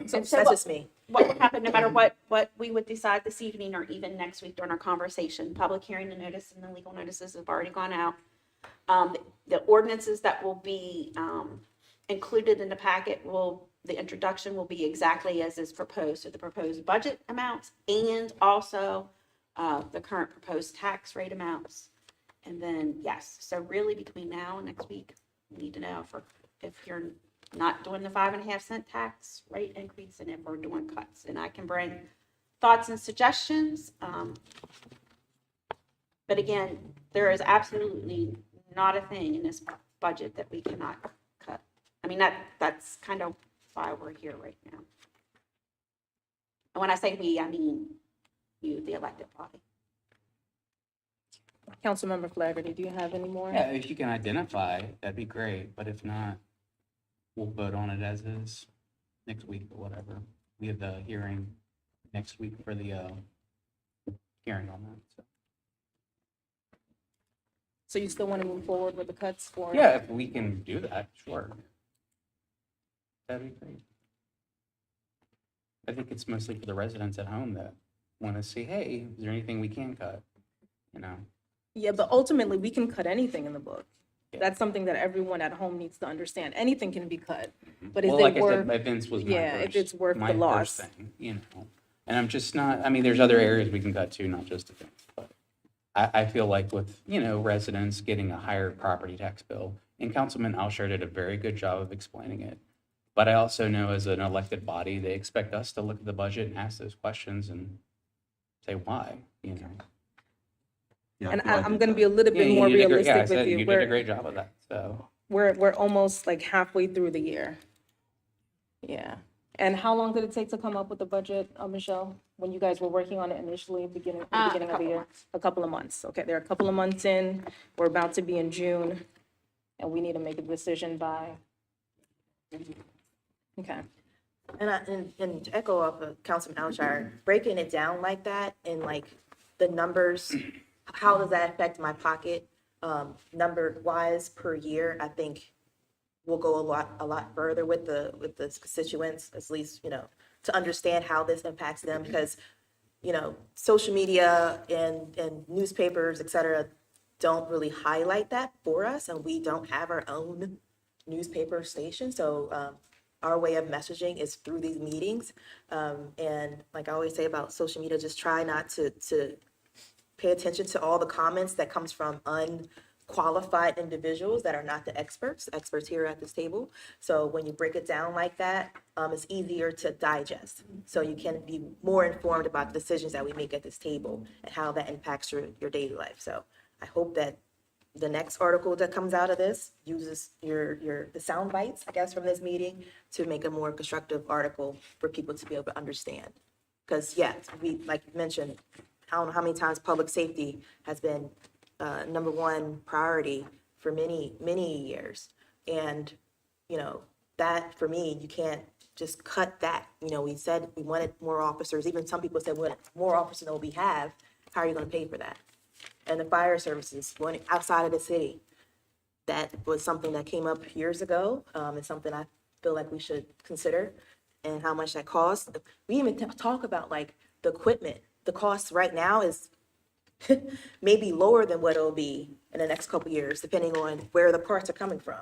[SPEAKER 4] that's
[SPEAKER 8] so what-
[SPEAKER 4] just me.
[SPEAKER 8] what would happen, no matter what we would decide this evening or even next week during our conversation, public hearing, the notice and the legal notices have already gone out. The ordinances that will be, included in the packet the introduction will be exactly as is proposed, so the proposed budget amounts and also, the current proposed tax rate amounts. And then, yes, so really between now and next week, we need to know if you're not doing the 5.5 cent tax rate increase and if we're doing cuts. And I can bring thoughts and suggestions. But again, there is absolutely not a thing in this budget that we cannot cut. I mean, that's kind of why we're here right now. And when I say we, I mean you, the elected body.
[SPEAKER 7] Councilmember Flaherty, do you have any more?
[SPEAKER 6] Yeah, if you can identify, that'd be great, but if not, we'll vote on it as is next week or whatever. We have the hearing next week for the hearing on that, so.
[SPEAKER 7] So you still want to move forward with the cuts for?
[SPEAKER 6] Yeah, if we can do that, sure. That'd be great. I think it's mostly for the residents at home that want to see, hey, is there anything we can cut? You know?
[SPEAKER 7] Yeah, but ultimately, we can cut anything in the book.
[SPEAKER 6] Yeah.
[SPEAKER 7] That's something that everyone at home needs to understand. Anything can be cut, but is
[SPEAKER 6] Well, like
[SPEAKER 7] it
[SPEAKER 6] I said,
[SPEAKER 7] worth?
[SPEAKER 6] Vince was my
[SPEAKER 7] Yeah, if
[SPEAKER 6] first.
[SPEAKER 7] it's worth the
[SPEAKER 6] my first
[SPEAKER 7] loss.
[SPEAKER 6] thing, you know? And I'm just not, I mean, there's other areas we can cut too, not just Vince, but I feel like with, residents getting a higher property tax bill, and Councilman Alshire did a very good job of explaining it. But I also know as an elected body, they expect us to look at the budget and ask those questions and say why,
[SPEAKER 5] Yeah,
[SPEAKER 7] And
[SPEAKER 5] feel like
[SPEAKER 7] I'm
[SPEAKER 5] it's
[SPEAKER 7] going to be a little
[SPEAKER 6] Yeah,
[SPEAKER 7] bit more
[SPEAKER 6] you did a great- yeah, I
[SPEAKER 7] realistic
[SPEAKER 6] said
[SPEAKER 7] with you.
[SPEAKER 6] You did a
[SPEAKER 7] We're,
[SPEAKER 6] great job of that, so.
[SPEAKER 7] we're almost like halfway through the year. Yeah. And how long did it take to come up with the budget, Michelle, when you guys were working on it initially, beginning of the
[SPEAKER 8] couple
[SPEAKER 7] year?
[SPEAKER 8] months.
[SPEAKER 7] A couple of months. Okay, they're a couple of months in. We're about to be in June, and we need to make a decision by. Okay.
[SPEAKER 4] And to echo off of Councilman Alshire, breaking it down like that and like the numbers, how does that affect my pocket, number wise per year, I think will go a lot further with the constituents, at least, to understand how this impacts them, because, social media and newspapers, et cetera, don't really highlight that for us, and we don't have our own newspaper station, so, our way of messaging is through these meetings. And like I always say about social media, just try not to pay attention to all the comments that comes from unqualified individuals that are not the experts here at this table. So when you break it down like that, it's easier to digest. So you can be more informed about the decisions that we make at this table and how that impacts your daily life. So I hope that the next article that comes out of this uses the sound bites, I guess, from this meeting to make a more constructive article for people to be able to understand. Because, yeah, we, like you mentioned, I don't know how many times public safety has been number one priority for many, many years. And, that for me, you can't just cut that. We said we wanted more officers. Even some people said we want more officers than what we have. How are you going to pay for that? And the fire services going outside of the city. That was something that came up years ago. It's something I feel like we should consider and how much that costs. We even talk about like the equipment. The cost right now is maybe lower than what it'll be in the next couple years, depending on where the parts are coming from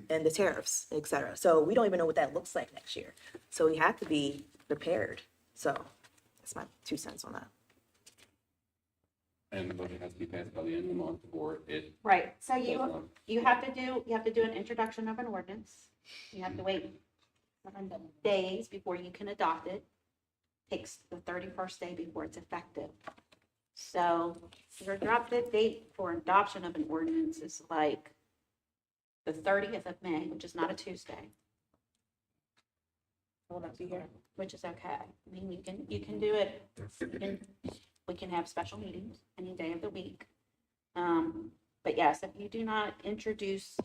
[SPEAKER 4] and the tariffs, et cetera. So we don't even know what that looks like next year. So we have to be prepared. So that's my 2 cents on that.
[SPEAKER 1] And the budget has to be passed by the end of the month or it.
[SPEAKER 8] Right, so
[SPEAKER 1] goes
[SPEAKER 8] you
[SPEAKER 1] on.
[SPEAKER 8] have to do an introduction of an ordinance. You have to wait 7 days before you can adopt it. Takes the 31st day before it's effective. So your drop dead date for adoption of an ordinance is like the 30th of May, which is not a Tuesday.
[SPEAKER 7] I will not be here.
[SPEAKER 8] which is okay. I mean, you can do it, we can have special meetings any day of the week. But yes, if you do not introduce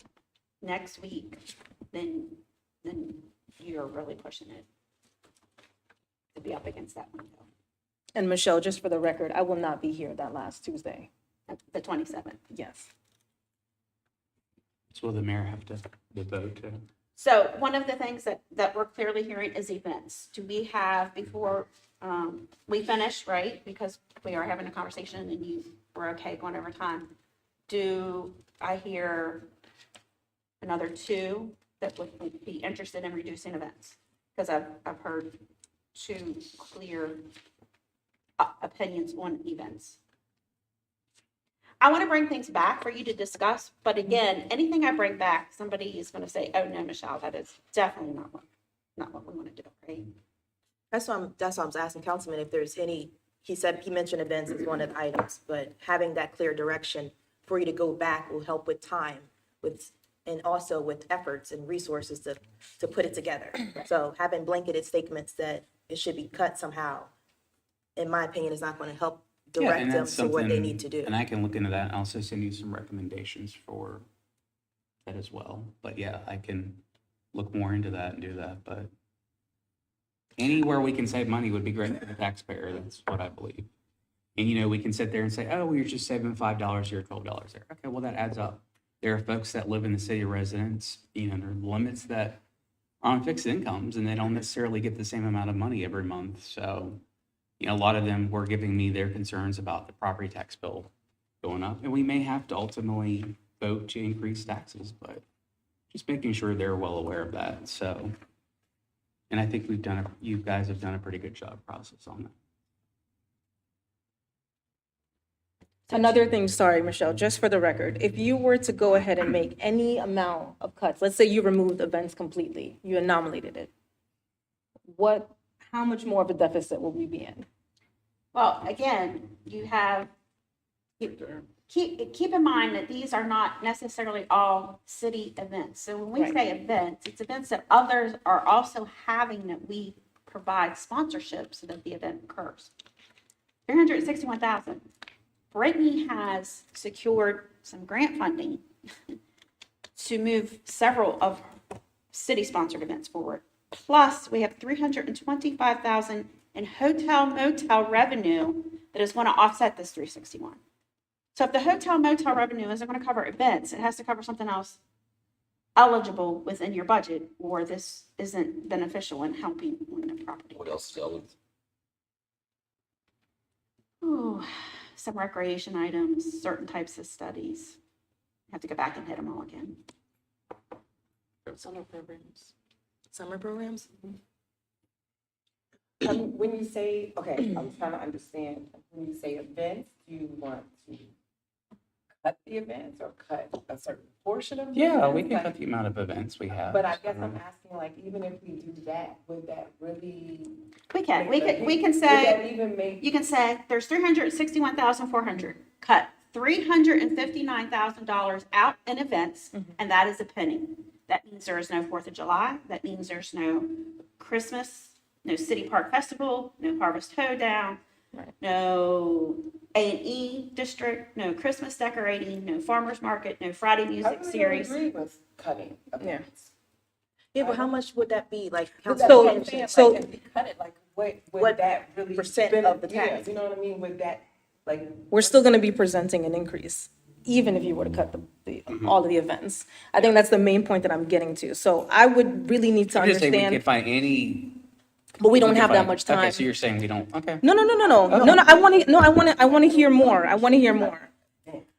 [SPEAKER 8] next week, then you're really pushing it to be up against that window,
[SPEAKER 7] And Michelle, just for the record, I will not be here that last Tuesday.
[SPEAKER 8] the 27th.
[SPEAKER 7] Yes.
[SPEAKER 6] So will the mayor have to vote to?
[SPEAKER 8] So one of the things that we're clearly hearing is events. Do we have, before we finish, right? Because we are having a conversation and you were okay going over time. Do I hear another two that would be interested in reducing events? Because I've heard two clear opinions on events. I want to bring things back for you to discuss, but again, anything I bring back, somebody is going to say, oh, no, Michelle, that is definitely not what we want to do, right?
[SPEAKER 4] That's why I was asking Councilman if there's any, he mentioned events as one of the items, but having that clear direction for you to go back will help with time, and also with efforts and resources to put it together. So having blanketed statements that it should be cut somehow, in my opinion, is not going to help
[SPEAKER 6] Yeah,
[SPEAKER 4] direct
[SPEAKER 6] and
[SPEAKER 4] them
[SPEAKER 6] that's
[SPEAKER 4] to what they
[SPEAKER 6] something-
[SPEAKER 4] need to do.
[SPEAKER 6] And I can look into that and also send you some recommendations for that as well. But yeah, I can look more into that and do that, but anywhere we can save money would be great for the taxpayer. That's what I believe. And you know, we can sit there and say, oh, we're just saving $5 here, $12 there. Okay, well, that adds up. There are folks that live in the city of residence, you know, there are limits that are on fixed incomes and they don't necessarily get the same amount of money every month. So, you know, a lot of them were giving me their concerns about the property tax bill going up. And we may have to ultimately vote to increase taxes, but just making sure they're well aware of that. So, and I think you guys have done a pretty good job process on that.
[SPEAKER 7] Another thing, sorry, Michelle, just for the record, if you were to go ahead and make any amount of cuts, let's say you removed events completely, you annihilated it, how much more of a deficit will we be in?
[SPEAKER 8] Well, again, you have, keep in mind that these are not necessarily all city events. So when we
[SPEAKER 7] Right.
[SPEAKER 8] say events, it's events that others are also having that we provide sponsorship so that the event occurs. 361,000. Brittany has secured some grant funding to move several of city-sponsored events forward. Plus, we have 325,000 in hotel motel revenue that is going to offset this 361. So if the hotel motel revenue isn't going to cover events, it has to cover something else eligible within your budget, or this isn't beneficial in helping on the property.
[SPEAKER 9] What else is eligible?
[SPEAKER 8] Ooh, some recreation items, certain types of studies. I have to go back and hit them all again.
[SPEAKER 4] Summer programs. Summer programs?
[SPEAKER 10] When you say, okay, I'm trying to understand, when you say events, do you want to cut the events or cut a certain portion of the
[SPEAKER 6] Yeah, we
[SPEAKER 10] events?
[SPEAKER 6] can
[SPEAKER 10] Like,
[SPEAKER 6] cut the amount of events we have.
[SPEAKER 10] But I guess I'm asking, like, even if we do that, would that really?
[SPEAKER 8] We can
[SPEAKER 10] Would
[SPEAKER 8] say,
[SPEAKER 10] that even make?
[SPEAKER 8] you can say, there's 361,400. Cut $359,000 out in events, and that is a penny. That means there is no 4th of July. That means there's no Christmas, no City Park Festival, no Harvest Hoedown,
[SPEAKER 7] Right.
[SPEAKER 8] no A&E district, no Christmas decorating, no farmer's market, no Friday
[SPEAKER 10] I
[SPEAKER 8] music
[SPEAKER 10] really
[SPEAKER 8] series.
[SPEAKER 10] don't agree with cutting events.
[SPEAKER 4] Yeah, but how much would that be? Like,
[SPEAKER 10] But
[SPEAKER 4] Councilman
[SPEAKER 10] that's what I'm
[SPEAKER 4] Henderson,
[SPEAKER 10] saying,
[SPEAKER 7] so-
[SPEAKER 10] like, if we cut it, like, what
[SPEAKER 4] What
[SPEAKER 10] would that really?
[SPEAKER 4] percent
[SPEAKER 10] benefit-
[SPEAKER 4] of the
[SPEAKER 10] yeah,
[SPEAKER 4] tax?
[SPEAKER 10] You know what I mean, with that, like.
[SPEAKER 7] We're still going to be presenting an increase, even if you were to cut all of the events. I think that's the main point that I'm getting to. So I would really need to
[SPEAKER 6] I'm just saying we could
[SPEAKER 7] understand,
[SPEAKER 6] find any.
[SPEAKER 7] but we don't
[SPEAKER 6] could
[SPEAKER 7] have that
[SPEAKER 6] find-
[SPEAKER 7] much
[SPEAKER 6] Okay,
[SPEAKER 7] time.
[SPEAKER 6] so you're saying we don't, okay.
[SPEAKER 7] No, I want to hear more. I want to hear more.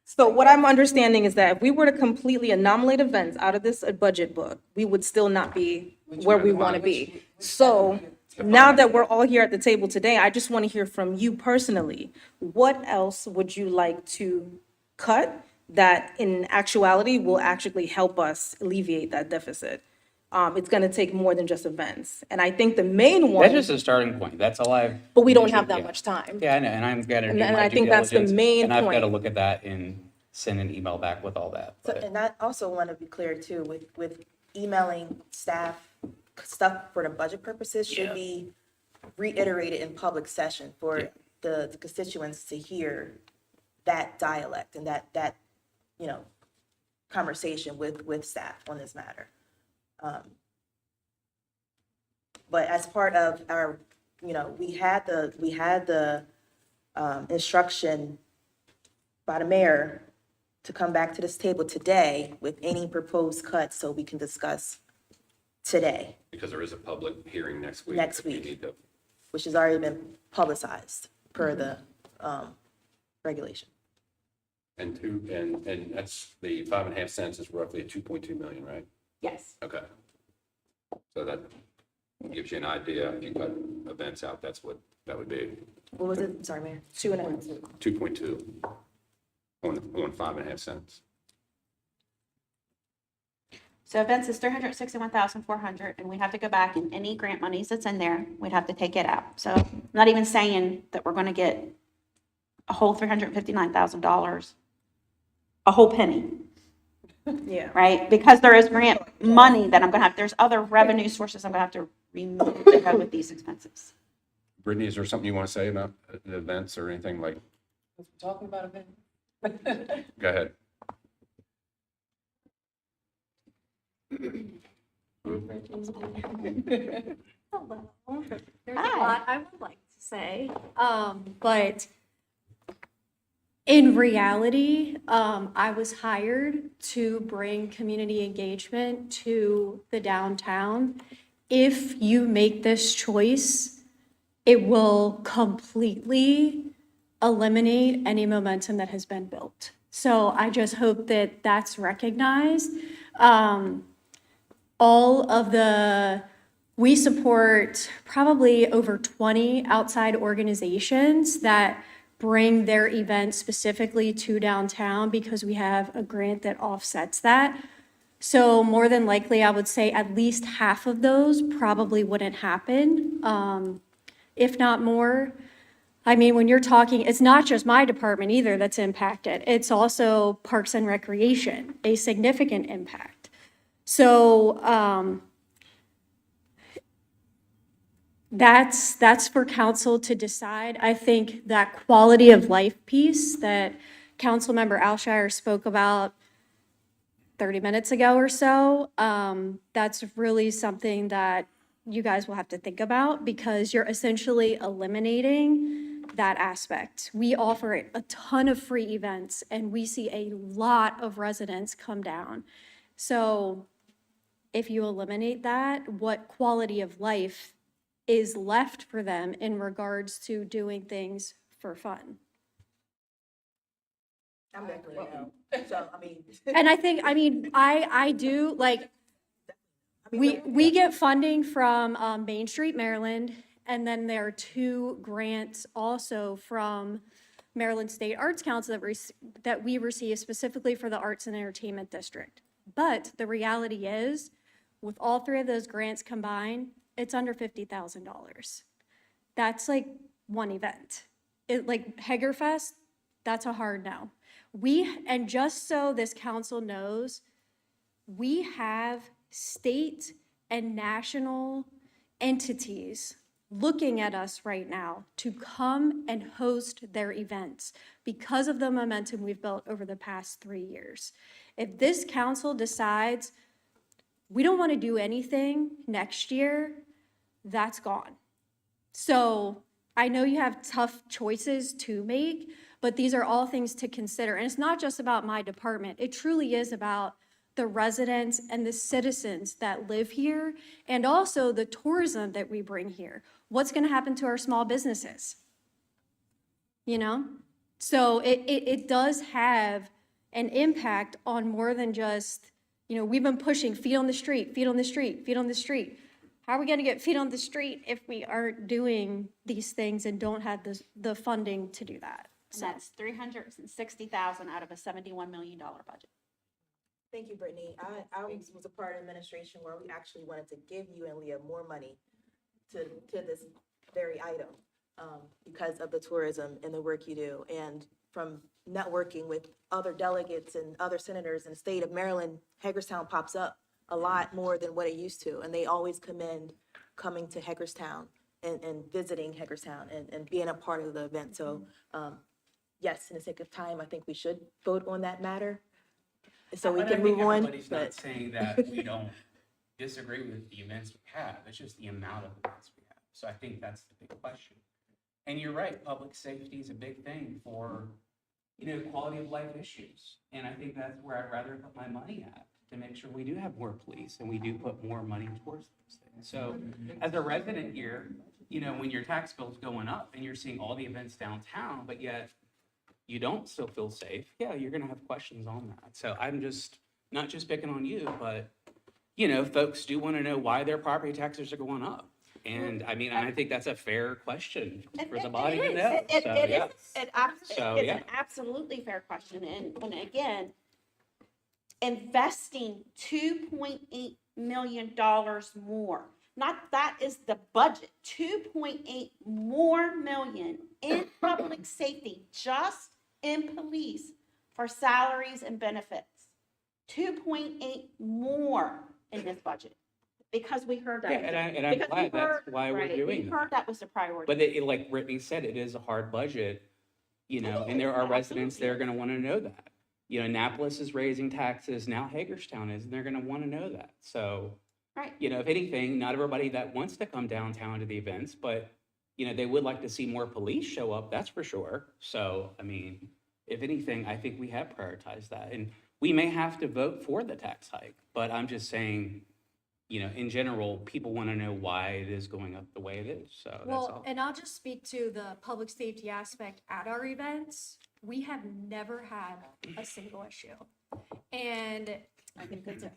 [SPEAKER 7] So what I'm understanding is that if we were to completely annihilate events out of this budget book, we would still not be where we want to be. So now that we're all here at the table today, I just want to hear from you personally. What else would you like to cut that in actuality will actually help us alleviate that deficit? It's going to take more than just events. And I think the main one,
[SPEAKER 6] That's just a starting point. That's all I've.
[SPEAKER 7] but we don't have that
[SPEAKER 6] Yeah.
[SPEAKER 7] much time.
[SPEAKER 6] Yeah, I know, and I'm gonna do
[SPEAKER 7] And
[SPEAKER 6] my
[SPEAKER 7] I
[SPEAKER 6] due
[SPEAKER 7] think that's the
[SPEAKER 6] diligence,
[SPEAKER 7] main
[SPEAKER 6] And I've gotta
[SPEAKER 7] point.
[SPEAKER 6] look at that and send an email back with all that.
[SPEAKER 4] So,
[SPEAKER 6] but-
[SPEAKER 4] and I also want to be clear too, with emailing staff stuff for the budget purposes should
[SPEAKER 1] Yeah.
[SPEAKER 4] be reiterated in public session
[SPEAKER 1] Yeah.
[SPEAKER 4] for the constituents to hear that dialect and that, you know, conversation with staff on this matter. But as part of our, you know, we had the instruction by the mayor to come back to this table today with any proposed cuts so we can discuss today,
[SPEAKER 1] Because there is a public hearing next week.
[SPEAKER 4] Next
[SPEAKER 1] if we
[SPEAKER 4] week.
[SPEAKER 1] need to-
[SPEAKER 4] which has already been publicized per the regulation.
[SPEAKER 1] And that's the 5.5 cents is roughly a 2.2 million, right?
[SPEAKER 8] Yes.
[SPEAKER 1] Okay. So that gives you an idea. If you cut events out, that's what that would be,
[SPEAKER 4] What was it? Sorry, Mayor.
[SPEAKER 7] 2.5.
[SPEAKER 1] 2.2 on 5.5 cents.
[SPEAKER 8] So events is 361,400, and we have to go back and any grant monies that's in there, we'd have to take it out. So I'm not even saying that we're gonna get a whole $359,000, a whole penny,
[SPEAKER 7] Yeah.
[SPEAKER 8] right? Because there is grant money that I'm gonna have, there's other revenue sources I'm gonna have to remove to go with these expenses.
[SPEAKER 1] Brittany, is there something you want to say about the events or anything like,
[SPEAKER 10] Was we talking about events?
[SPEAKER 1] go ahead.
[SPEAKER 9] Hello. There's
[SPEAKER 8] Hi.
[SPEAKER 9] a lot I would like to say, but in reality, I was hired to bring community engagement to the downtown. If you make this choice, it will completely eliminate any momentum that has been built. So I just hope that that's recognized. We support probably over 20 outside organizations that bring their events specifically to downtown because we have a grant that offsets that. So more than likely, I would say at least half of those probably wouldn't happen, if not more. I mean, when you're talking, it's not just my department either that's impacted. It's also Parks and Recreation, a significant impact. So that's for council to decide. I think that quality of life piece that Councilmember Alshire spoke about 30 minutes ago or so, that's really something that you guys will have to think about because you're essentially eliminating that aspect. We offer a ton of free events and we see a lot of residents come down. So if you eliminate that, what quality of life is left for them in regards to doing things for fun?
[SPEAKER 4] I'm definitely a no. So, I mean.
[SPEAKER 9] And I do, like, we get funding from Main Street, Maryland, and then there are 2 grants also from Maryland State Arts Council that we receive specifically for the Arts and Entertainment District. But the reality is, with all 3 of those grants combined, it's under $50,000. That's like one event. Like Hagerfest, that's a hard no. And just so this council knows, we have state and national entities looking at us right now to come and host their events because of the momentum we've built over the past 3 years. If this council decides we don't want to do anything next year, that's gone. So I know you have tough choices to make, but these are all things to consider. And it's not just about my department. It truly is about the residents and the citizens that live here and also the tourism that we bring here. What's going to happen to our small businesses? You know? So it does have an impact on more than just, you know, we've been pushing feet on the street, feet on the street, feet on the street. How are we going to get feet on the street if we aren't doing these things and don't have the funding to do that?
[SPEAKER 8] And that's 360,000 out of a $71 million budget.
[SPEAKER 4] Thank you, Brittany. I was a part of administration where we actually wanted to give you and Leah more money to this very item because of the tourism and the work you do. And from networking with other delegates and other senators in the state of Maryland, Hagerstown pops up a lot more than what it used to. And they always commend coming to Hagerstown and visiting Hagerstown and being a part of the event. So, yes, in the sake of time, I think we should vote on that matter. So we
[SPEAKER 6] But I
[SPEAKER 4] can
[SPEAKER 6] think
[SPEAKER 4] move on,
[SPEAKER 6] everybody's not
[SPEAKER 4] but
[SPEAKER 6] saying that we don't disagree with the events we have, it's just the amount of events we have. So I think that's the big question. And you're right, public safety is a big thing for, quality of life issues. And I think that's where I'd rather put my money at, to make sure we do have more police and we do put more money towards those things. So as a resident here, when your tax bill's going up and you're seeing all the events downtown, but yet you don't still feel safe, yeah, you're gonna have questions on that. So I'm just, not just picking on you, but, folks do wanna know why their property taxes are going up. And I mean, I think that's a fair question for the body to know.
[SPEAKER 8] It
[SPEAKER 6] So,
[SPEAKER 8] is.
[SPEAKER 6] yeah. So,
[SPEAKER 8] It's
[SPEAKER 6] yeah.
[SPEAKER 8] an absolutely fair question. And again, investing $2.8 million more. Not that is the budget, 2.8 more million in public safety, just in police for salaries and benefits. 2.8 more in this budget, because we heard that.
[SPEAKER 6] Yeah, and I'm
[SPEAKER 8] Because we
[SPEAKER 6] glad that's
[SPEAKER 8] heard-
[SPEAKER 6] why we're
[SPEAKER 8] right, we
[SPEAKER 6] doing
[SPEAKER 8] heard
[SPEAKER 6] that.
[SPEAKER 8] that was the priority.
[SPEAKER 6] But like Brittany said, it is a hard budget, and there are residents that are gonna wanna know that. Annapolis is raising taxes, now Hagerstown is, and they're gonna wanna know that. So,
[SPEAKER 8] Right.
[SPEAKER 6] if anything, not everybody that wants to come downtown to the events, but, they would like to see more police show up, that's for sure. So, I mean, if anything, I think we have prioritized that. And we may have to vote for the tax hike, but I'm just saying, in general, people want to know why it is going up the way it is. So that's
[SPEAKER 9] Well,
[SPEAKER 6] all.
[SPEAKER 9] and I'll just speak to the public safety aspect at our events. We have never had a single issue. And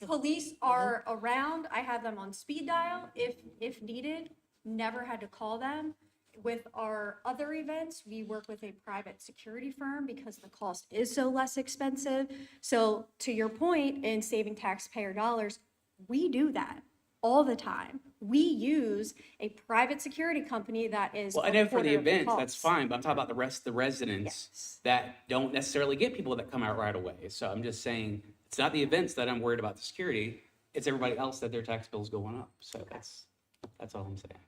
[SPEAKER 9] police are around. I have them on speed dial if needed. Never had to call them. With our other events, we work with a private security firm because the cost is so less expensive. So to your point in saving taxpayer dollars, we do that all the time. We use a private security company that is.
[SPEAKER 6] Well, I
[SPEAKER 9] a
[SPEAKER 6] know for
[SPEAKER 9] quarter
[SPEAKER 6] the
[SPEAKER 9] of
[SPEAKER 6] events, that's
[SPEAKER 9] cost.
[SPEAKER 6] fine, but I'm talking about the rest of the residents
[SPEAKER 9] Yes.
[SPEAKER 6] that don't necessarily get people that come out right away. So I'm just saying, it's not the events that I'm worried about the security, it's everybody else that their tax bill's going up. So that's all I'm saying.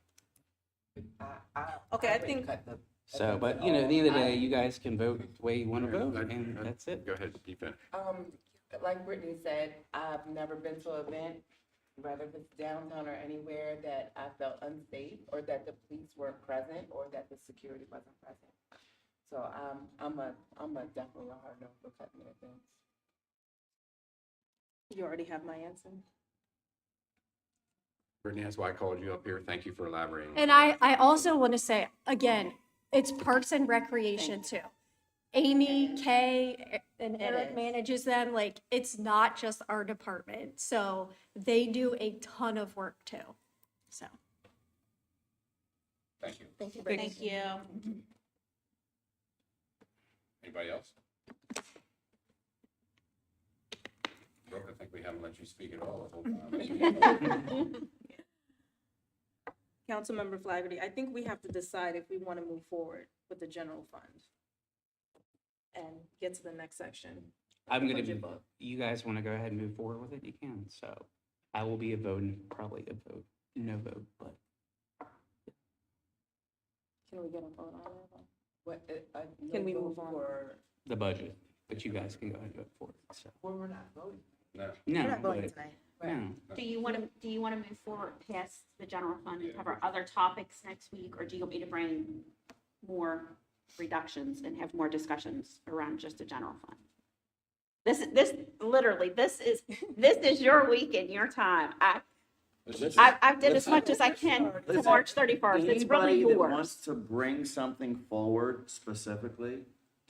[SPEAKER 10] Okay, I think.
[SPEAKER 6] So, but, at the end of the day, you guys can vote the way you want to vote,
[SPEAKER 1] I-
[SPEAKER 6] and that's it.
[SPEAKER 1] Go ahead, you finish.
[SPEAKER 10] Like Brittany said, I've never been to an event, whether if it's downtown or anywhere, that I felt unsafe, or that the police weren't present, or that the security wasn't present. So, I'm a definitely a hard no for cutting events.
[SPEAKER 4] you already have my answer.
[SPEAKER 1] Brittany, that's why I called you up here. Thank you for elaborating.
[SPEAKER 9] And I also want to say, again, it's Parks and Recreation too. Amy, Kay, and Eric
[SPEAKER 4] is.
[SPEAKER 9] manages them, like, it's not just our department. So they do a ton of work too, so.
[SPEAKER 1] Thank you.
[SPEAKER 4] Thank you.
[SPEAKER 2] Thank you.
[SPEAKER 1] Anybody else? Brooke, I think we haven't let you speak at all the whole time.
[SPEAKER 7] Councilmember Flaherty, I think we have to decide if we want to move forward with the general fund and get to the next section.
[SPEAKER 6] I'm gonna,
[SPEAKER 7] Budget book.
[SPEAKER 6] you guys want to go ahead and move forward with it, you can. So I will be probably a vote, no vote, but
[SPEAKER 7] Can we get a vote on it?
[SPEAKER 10] What,
[SPEAKER 7] Can we
[SPEAKER 10] no
[SPEAKER 7] move
[SPEAKER 10] vote
[SPEAKER 7] on?
[SPEAKER 10] for-
[SPEAKER 6] the budget, but you guys can go ahead and vote for it, so.
[SPEAKER 10] Well, we're not voting.
[SPEAKER 1] No.
[SPEAKER 6] No,
[SPEAKER 4] We're not voting
[SPEAKER 6] but-
[SPEAKER 4] tonight.
[SPEAKER 6] no.
[SPEAKER 8] Do you want to move forward past the general fund and cover other topics next week? Or do you want me to bring more reductions and have more discussions around just the general fund? This is your week and your time. I did as much as I can to
[SPEAKER 5] Listen,
[SPEAKER 8] March 31st. It's really
[SPEAKER 5] Anybody that wants
[SPEAKER 8] yours.
[SPEAKER 5] to bring something forward specifically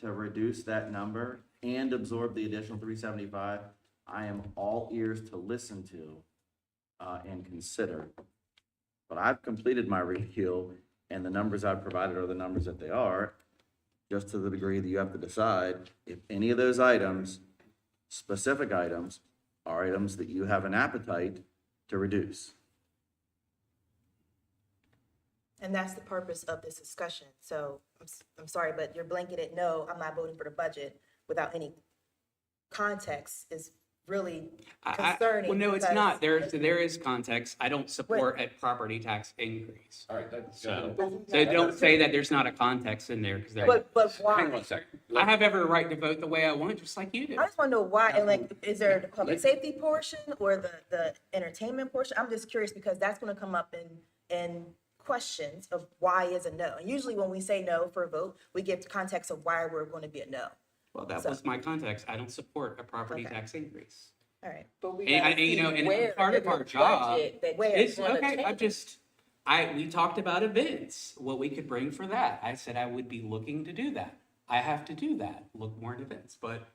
[SPEAKER 5] to reduce that number and absorb the additional 375, I am all ears to listen to and consider. But I've completed my review, and the numbers I've provided are the numbers that they are, just to the degree that you have to decide if any of those items, specific items, are items that you have an appetite to reduce.
[SPEAKER 4] And that's the purpose of this discussion. So I'm sorry, but your blanketed no, I'm not voting for the budget without any context is really
[SPEAKER 6] Well,
[SPEAKER 4] concerning.
[SPEAKER 6] no, it's
[SPEAKER 4] because-
[SPEAKER 6] not. There is context. I don't support a property tax increase.
[SPEAKER 1] All right, that's,
[SPEAKER 6] So don't say that there's not a context in there, because there,
[SPEAKER 4] But
[SPEAKER 1] hang
[SPEAKER 4] why?
[SPEAKER 1] on a second.
[SPEAKER 6] I have every right to vote the way I want, just like you do.
[SPEAKER 4] I just want to know why, and like, is there the public safety portion or the entertainment portion? I'm just curious because that's going to come up in questions of why is a no. And usually when we say no for a vote, we give context of why we're going to be a no.
[SPEAKER 6] Well, that
[SPEAKER 4] So-
[SPEAKER 6] was my context. I don't support a property
[SPEAKER 4] Okay.
[SPEAKER 6] tax increase.
[SPEAKER 4] All right.
[SPEAKER 10] But we
[SPEAKER 6] And I-
[SPEAKER 10] gotta
[SPEAKER 6] and, you know,
[SPEAKER 10] see
[SPEAKER 6] and
[SPEAKER 10] where
[SPEAKER 6] part of
[SPEAKER 10] in
[SPEAKER 6] our
[SPEAKER 10] the
[SPEAKER 6] job
[SPEAKER 10] budget that
[SPEAKER 4] Where?
[SPEAKER 10] you
[SPEAKER 6] It's
[SPEAKER 10] wanna
[SPEAKER 6] okay.
[SPEAKER 10] change.
[SPEAKER 6] We talked about events, what we could bring for that. I said I would be looking to do that. I have to do that, look more at events, but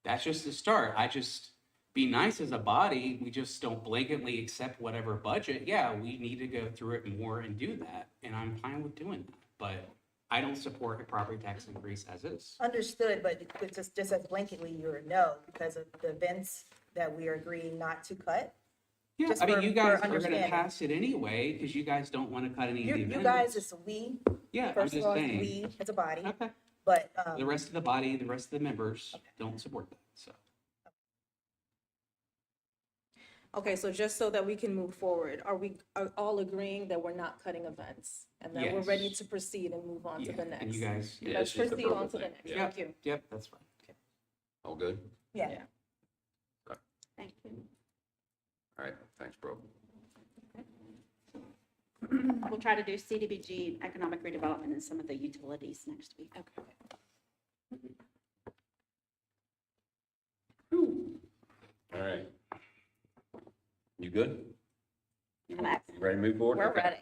[SPEAKER 6] that's just the start. I just be nice as a body. We just don't blanketly accept whatever budget. Yeah, we need to go through it more and do that, and I'm fine with doing that. But I don't support a property tax increase as is.
[SPEAKER 4] Understood, but it's just as blanketly you're a no because of the events that we are agreeing not to cut.
[SPEAKER 6] Yeah,
[SPEAKER 4] Just
[SPEAKER 6] I mean,
[SPEAKER 4] for-
[SPEAKER 6] you guys
[SPEAKER 4] for
[SPEAKER 6] are gonna
[SPEAKER 4] understanding.
[SPEAKER 6] pass it anyway, because you guys don't want to cut any of the
[SPEAKER 4] You
[SPEAKER 6] events.
[SPEAKER 4] guys, it's a we,
[SPEAKER 6] Yeah, I'm
[SPEAKER 4] first of
[SPEAKER 6] just
[SPEAKER 4] all, it's
[SPEAKER 6] saying.
[SPEAKER 4] we as a body,
[SPEAKER 6] Okay.
[SPEAKER 4] but,
[SPEAKER 6] The rest of the body, the rest of the members don't support that, so.
[SPEAKER 7] Okay, so just so that we can move forward, are we are all agreeing that we're not cutting events? And that we're ready
[SPEAKER 6] Yes.
[SPEAKER 7] to proceed and move on to
[SPEAKER 6] Yeah,
[SPEAKER 7] the next?
[SPEAKER 6] and you guys,
[SPEAKER 1] Yeah,
[SPEAKER 7] Let's
[SPEAKER 1] it's just a
[SPEAKER 7] proceed on
[SPEAKER 1] verbal
[SPEAKER 7] to the
[SPEAKER 1] thing.
[SPEAKER 7] next.
[SPEAKER 1] Yeah.
[SPEAKER 7] Thank you.
[SPEAKER 6] yep, that's fine.
[SPEAKER 1] All good?
[SPEAKER 4] yeah.
[SPEAKER 8] Thank you.
[SPEAKER 1] All right, thanks, bro.
[SPEAKER 8] We'll try to do CDBG, economic redevelopment, and some of the utilities next week.
[SPEAKER 1] All right. You good?
[SPEAKER 8] I'm at-
[SPEAKER 1] Ready to move forward?
[SPEAKER 8] We're
[SPEAKER 1] Okay.
[SPEAKER 8] ready.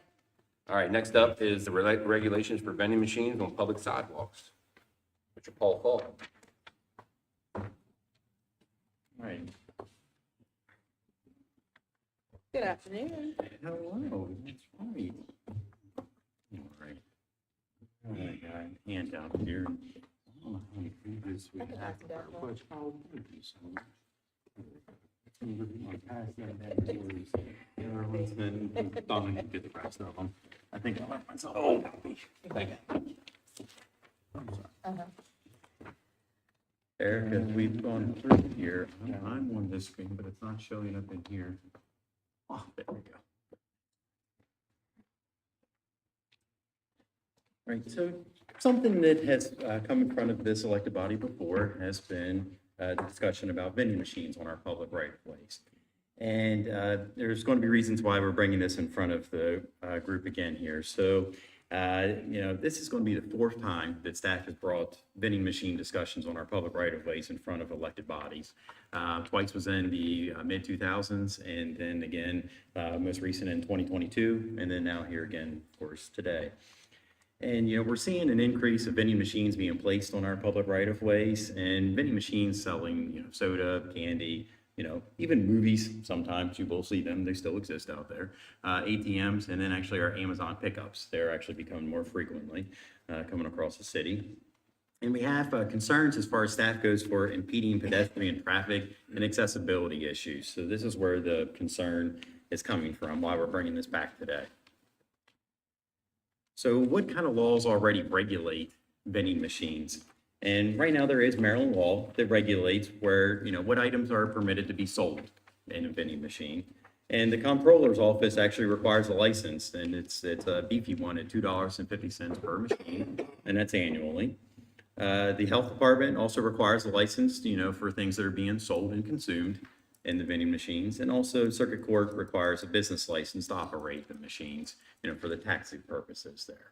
[SPEAKER 1] All right, next up is the regulations for vending machines on public sidewalks. Mr. Paul Fall.
[SPEAKER 11] Right.
[SPEAKER 7] Good afternoon.
[SPEAKER 11] Hello, that's right. All right. I got a handout here. I don't know how many pages we
[SPEAKER 4] I can
[SPEAKER 11] have.
[SPEAKER 4] pass it out,
[SPEAKER 11] But I'll do some. I'll pass that back to you. Everyone's been done and did the rest of them. I think I left myself. Oh, thank you. I'm sorry. Eric, as we've gone through here, I'm on this screen, but it's not showing up in here. Oh, there we go. Right, so something that has come in front of this elected body before has been the discussion about vending machines on our public right of ways. And there's going to be reasons why we're bringing this in front of the group again here. So, this is going to be the fourth time that staff has brought vending machine discussions on our public right of ways in front of elected bodies. Twice was in the mid 2000s, and then again, most recent in 2022, and then now here again, of course, today. And, we're seeing an increase of vending machines being placed on our public right of ways, and vending machines selling, soda, candy, even movies. Sometimes you will see them. They still exist out there. ATMs, and then actually our Amazon pickups. They're actually becoming more frequently coming across the city. And we have concerns as far as staff goes for impeding pedestrian traffic and accessibility issues. So this is where the concern is coming from, why we're bringing this back today. So what kind of laws already regulate vending machines? And right now there is Maryland law that regulates where, what items are permitted to be sold in a vending machine. And the comptroller's office actually requires a license, and it's a beefy one at $2.50 per machine, and that's annually. The health department also requires a license, for things that are being sold and consumed in the vending machines. And also circuit court requires a business license to operate the machines, for the taxing purposes there.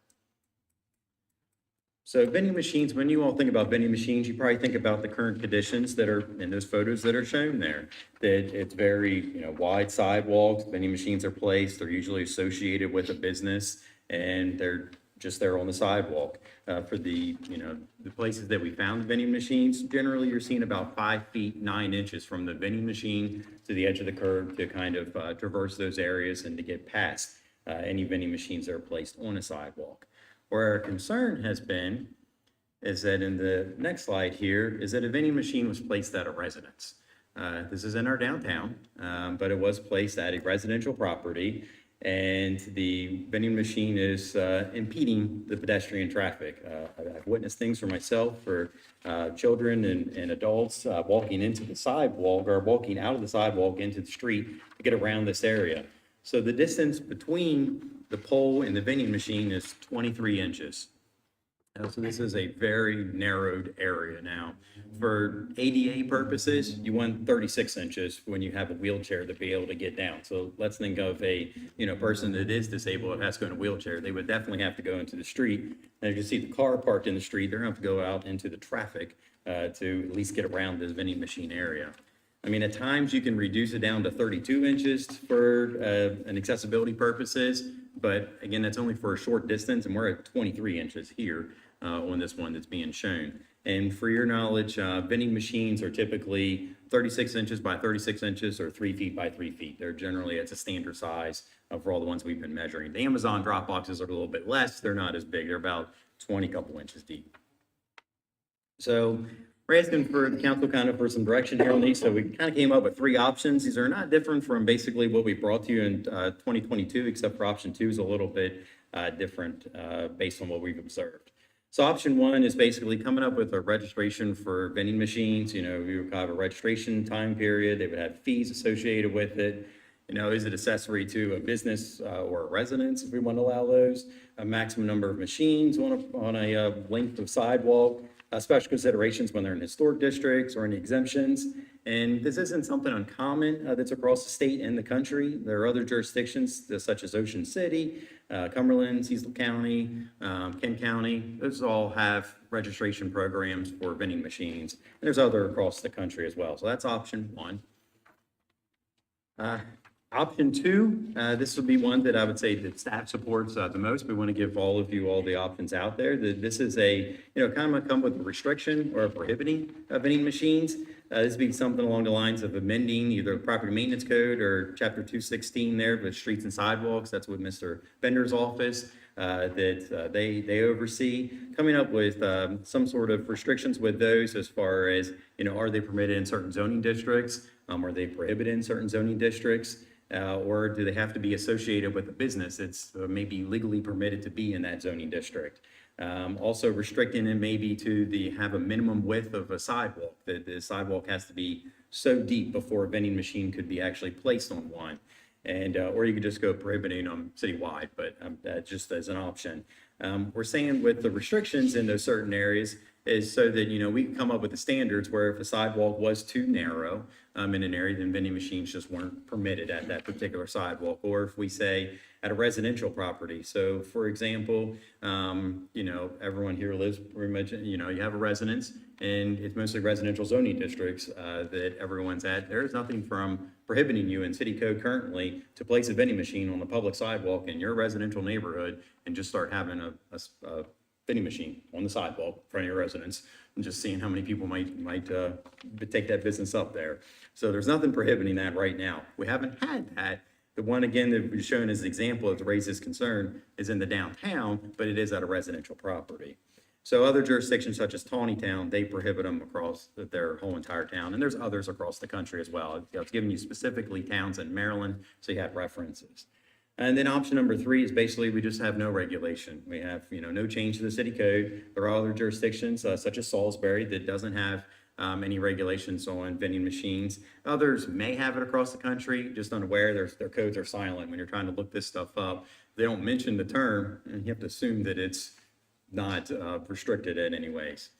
[SPEAKER 11] So vending machines, when you all think about vending machines, you probably think about the current conditions that are in those photos that are shown there. That it's very, wide sidewalks, vending machines are placed, they're usually associated with a business, and they're just there on the sidewalk. For the, the places that we found the vending machines, generally you're seeing about 5 feet, 9 inches from the vending machine to the edge of the curb to kind of traverse those areas and to get past any vending machines that are placed on a sidewalk. Where our concern has been is that in the next slide here is that a vending machine was placed at a residence. This is in our downtown, but it was placed at a residential property. and the vending machine is impeding the pedestrian traffic. I've witnessed things for myself, for children and adults walking into the sidewalk or walking out of the sidewalk into the street to get around this area. So the distance between the pole and the vending machine is 23 inches. So this is a very narrowed area now. For ADA purposes, you want 36 inches when you have a wheelchair to be able to get down. So let's think of a, person that is disabled and has to go in a wheelchair. They would definitely have to go into the street. And if you see the car parked in the street, they're gonna have to go out into the traffic to at least get around this vending machine area. I mean, at times you can reduce it down to 32 inches for an accessibility purposes, but again, that's only for a short distance, and we're at 23 inches here on this one that's being shown. And for your knowledge, vending machines are typically 36 inches by 36 inches or 3 feet by 3 feet. They're generally, it's a standard size for all the ones we've been measuring. The Amazon drop boxes are a little bit less. They're not as big. They're about 20 couple inches deep. So we're asking for the council kind of for some direction here on these. So we kind of came up with 3 options. These are not different from basically what we brought to you in 2022, except for option 2 is a little bit different based on what we've observed. So option 1 is basically coming up with a registration for vending machines. We would have a registration time period. They would have fees associated with it. Is it accessory to a business or a residence if we want to allow those? A maximum number of machines on a length of sidewalk. Special considerations when they're in historic districts or in exemptions. And this isn't something uncommon that's across the state and the country. There are other jurisdictions such as Ocean City, Cumberland, Cecil County, Kent County. Those all have registration programs for vending machines. And there's other across the country as well. So that's option 1. Option 2, this would be one that I would say that staff supports the most. We want to give all of you all the options out there. This is a, kind of come with a restriction or a prohibiting vending machines. This would be something along the lines of amending either the property maintenance code or chapter 216 there with streets and sidewalks. That's what Mr. Bender's office that they oversee. Coming up with some sort of restrictions with those as far as, are they permitted in certain zoning districts? Are they prohibited in certain zoning districts? Or do they have to be associated with a business that's maybe legally permitted to be in that zoning district? Also restricting it maybe to have a minimum width of a sidewalk, that the sidewalk has to be so deep before a vending machine could be actually placed on one. And, or you could just go prohibiting them citywide, but just as an option. We're saying with the restrictions in those certain areas is so that, we can come up with the standards where if a sidewalk was too narrow in an area, then vending machines just weren't permitted at that particular sidewalk. Or if we say at a residential property. So for example, everyone here lives pretty much, you have a residence and it's mostly residential zoning districts that everyone's at. There's nothing from prohibiting you in city code currently to place a vending machine on the public sidewalk in your residential neighborhood and just start having a vending machine on the sidewalk in front of your residence and just seeing how many people might take that business up there. So there's nothing prohibiting that right now. We haven't had that. The one, again, that we've shown as an example to raise this concern is in the downtown, but it is at a residential property. So other jurisdictions such as Tawnytown, they prohibit them across their whole entire town. And there's others across the country as well. I was giving you specifically towns in Maryland, so you had references. And then option number 3 is basically we just have no regulation. We have, no change to the city code. There are other jurisdictions such as Salisbury that doesn't have any regulations on vending machines. Others may have it across the country, just unaware. Their codes are silent when you're trying to look this stuff up. They don't mention the term, and you have to assume that it's not restricted in any ways.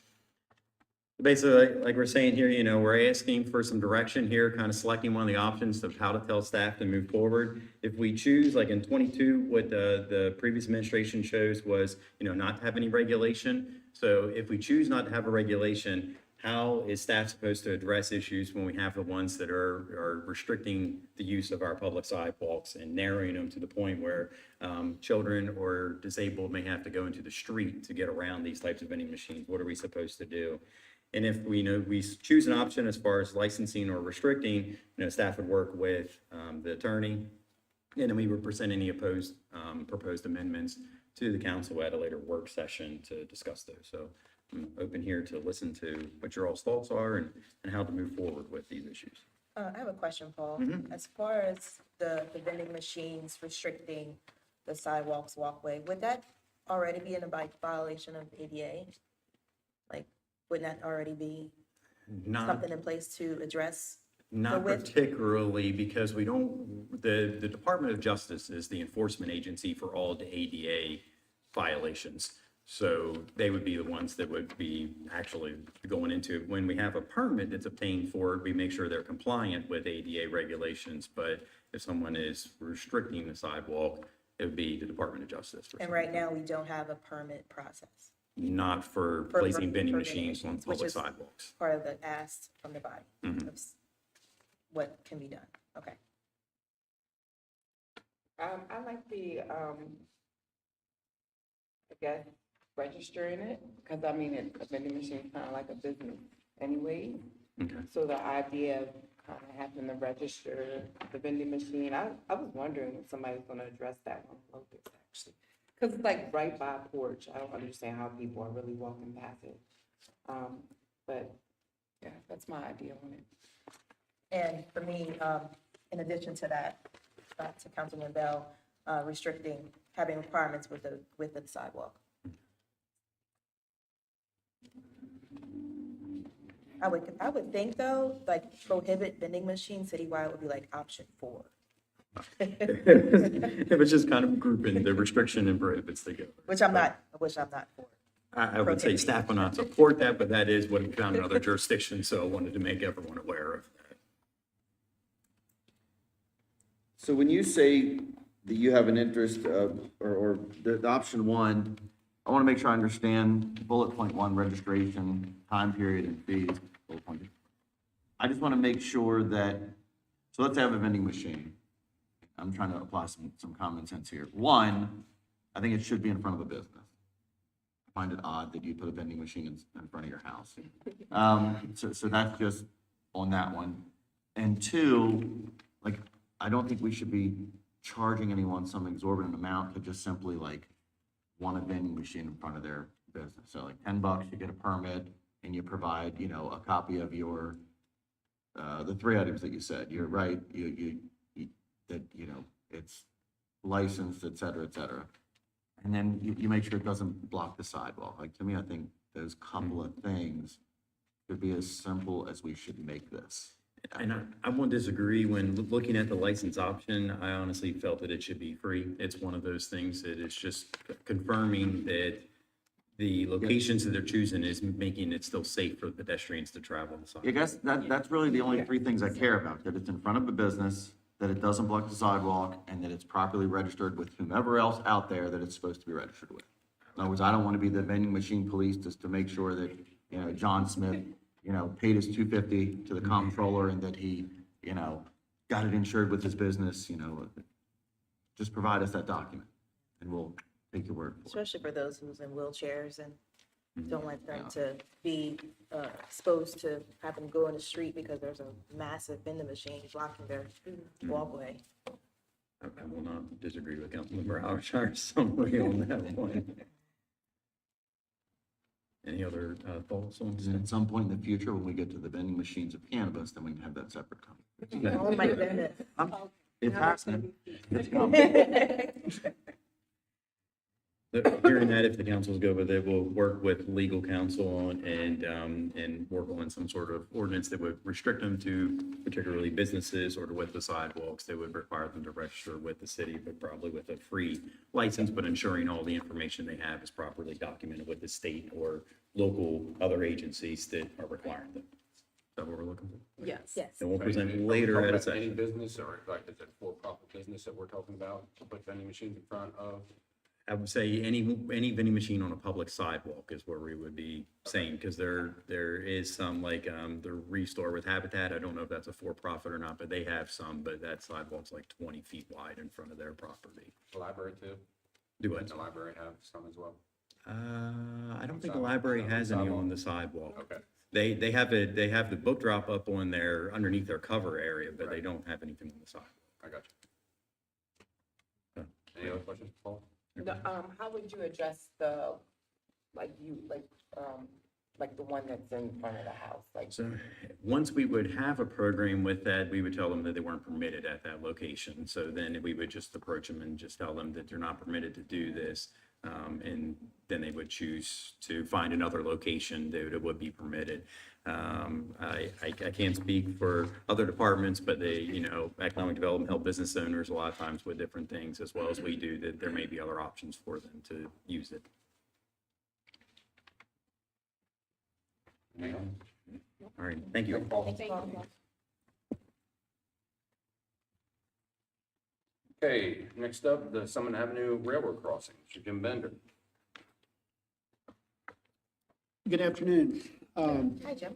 [SPEAKER 11] Basically, like we're saying here, we're asking for some direction here, kind of selecting one of the options of how to tell staff to move forward. If we choose, like in 22, what the previous administration chose was, not to have any regulation. So if we choose not to have a regulation, how is staff supposed to address issues when we have the ones that are restricting the use of our public sidewalks and narrowing them to the point where children or disabled may have to go into the street to get around these types of vending machines? What are we supposed to do? And if we choose an option as far as licensing or restricting, staff would work with the attorney, and then we would present any proposed amendments to the council at a later work session to discuss those. So I'm open here to listen to what your all's thoughts are and how to move forward with these issues.
[SPEAKER 4] I have a question, Paul.
[SPEAKER 5] Mhm.
[SPEAKER 4] As far as the vending machines restricting the sidewalks, walkway, would that already be in a violation of ADA? Like, wouldn't that already be
[SPEAKER 11] Not,
[SPEAKER 4] something in place to address?
[SPEAKER 11] not
[SPEAKER 4] width?
[SPEAKER 11] particularly, because we don't, the Department of Justice is the enforcement agency for all the ADA violations. So they would be the ones that would be actually going into, when we have a permit that's obtained for it, we make sure they're compliant with ADA regulations. But if someone is restricting the sidewalk, it would be the Department of Justice. for
[SPEAKER 4] And
[SPEAKER 11] some-
[SPEAKER 4] right now, we don't have a permit process.
[SPEAKER 11] Not for
[SPEAKER 4] For-
[SPEAKER 11] placing vending
[SPEAKER 4] for vending
[SPEAKER 11] machines on
[SPEAKER 4] machines, which
[SPEAKER 11] public
[SPEAKER 4] is-
[SPEAKER 11] sidewalks.
[SPEAKER 4] Part of the ask from the body
[SPEAKER 11] Mhm.
[SPEAKER 4] of what can be done. Okay.
[SPEAKER 10] I like the, I guess, registering it, because I mean, a vending machine is kind of like a business anyway.
[SPEAKER 11] Okay.
[SPEAKER 10] So the idea of kind of having to register the vending machine, I was wondering if somebody's gonna address that on Locust, actually. Because it's like right by a porch. I don't understand how people are really walking past it. But, yeah, that's my idea on it.
[SPEAKER 4] And for me, in addition to that, to Councilman Bell, restricting, having requirements with the width of the sidewalk. I would think though, like prohibit vending machines citywide would be like option 4.
[SPEAKER 11] It was just kind of grouping the restriction and prohibits together.
[SPEAKER 4] Which I'm not for.
[SPEAKER 11] I would say staff will not support that, but that is what we found in other jurisdictions, so I wanted to make everyone aware of that.
[SPEAKER 5] So when you say that you have an interest or the option 1, I want to make sure I understand bullet point 1, registration, time period and fees. Bullet point 2. I just want to make sure that, so let's have a vending machine. I'm trying to apply some common sense here. 1, I think it should be in front of a business. I find it odd that you put a vending machine in front of your house. So that's just on that one. And 2, like, I don't think we should be charging anyone some exorbitant amount to just simply like want a vending machine in front of their business. So like $10, you get a permit and you provide, a copy of your, the 3 items that you said. You're right, that, it's licensed, et cetera, et cetera. And then you make sure it doesn't block the sidewalk. Like, to me, I think those couple of things could be as simple as we should make this.
[SPEAKER 11] And I won't disagree. When looking at the license option, I honestly felt that it should be free. It's one of those things that is just confirming that the locations that they're choosing is making it still safe for pedestrians to travel on the sidewalk.
[SPEAKER 5] I guess that's really the only 3 things I care about, that it's in front of a business, that it doesn't block the sidewalk, and that it's properly registered with whomever else out there that it's supposed to be registered with. In other words, I don't want to be the vending machine police just to make sure that, John Smith, paid his $250 to the comptroller and that he, got it insured with his business, just provide us that document and we'll take your word for it.
[SPEAKER 4] Especially for those who's in wheelchairs and don't want them to be exposed to having to go in the street because there's a massive vending machine blocking their walkway.
[SPEAKER 11] I will not disagree with Councilmember Howard summary on that one. Any other thoughts on
[SPEAKER 5] And at some point in the future, when we get to the vending machines of cannabis, then we can have that separate conversation.
[SPEAKER 4] Oh my goodness.
[SPEAKER 5] It's happening. It's coming.
[SPEAKER 11] Hearing that, if the council's good with it, we'll work with legal counsel on and work on some sort of ordinance that would restrict them to particularly businesses or to with the sidewalks that would require them to register with the city, but probably with a free license, but ensuring all the information they have is properly documented with the state or local other agencies that are requiring them. Is that what we're looking for?
[SPEAKER 10] Yes.
[SPEAKER 4] Yes.
[SPEAKER 11] And we'll present later at a
[SPEAKER 1] Any
[SPEAKER 11] session.
[SPEAKER 1] business or like, is it for-profit business that we're talking about to put vending machines in front of?
[SPEAKER 11] I would say any vending machine on a public sidewalk is where we would be saying, because there is some like the Restore with Habitat. I don't know if that's a for-profit or not, but they have some, but that sidewalk's like 20 feet wide in front of their property.
[SPEAKER 1] The library too?
[SPEAKER 11] Do it.
[SPEAKER 1] The library have some as well?
[SPEAKER 11] I don't think the library has any on the sidewalk.
[SPEAKER 1] Okay.
[SPEAKER 11] They have the book drop up on their, underneath their cover area, but they don't have anything on the sidewalk.
[SPEAKER 1] I got you. Any other questions, Paul?
[SPEAKER 10] How would you address the, like the one that's in front of the house, like,
[SPEAKER 11] So once we would have a program with that, we would tell them that they weren't permitted at that location. So then we would just approach them and just tell them that they're not permitted to do this. And then they would choose to find another location that it would be permitted. I can't speak for other departments, but they, economic development, help business owners a lot of times with different things as well as we do, that there may be other options for them to use it. All right, thank you.
[SPEAKER 1] Okay, next up, the Summit Avenue Railroad Crossing, Mr. Jim Bender.
[SPEAKER 12] Good afternoon.
[SPEAKER 4] Hi, Jim.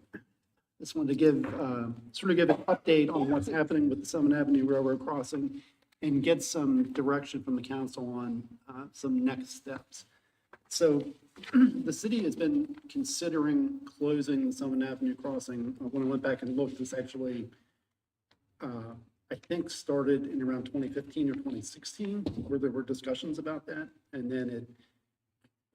[SPEAKER 12] Just wanted to give, sort of give an update on what's happening with the Summit Avenue Railroad Crossing and get some direction from the council on some next steps. So the city has been considering closing the Summit Avenue Crossing. When I went back and looked, this actually, I think, started in around 2015 or 2016, where there were discussions about that. And then it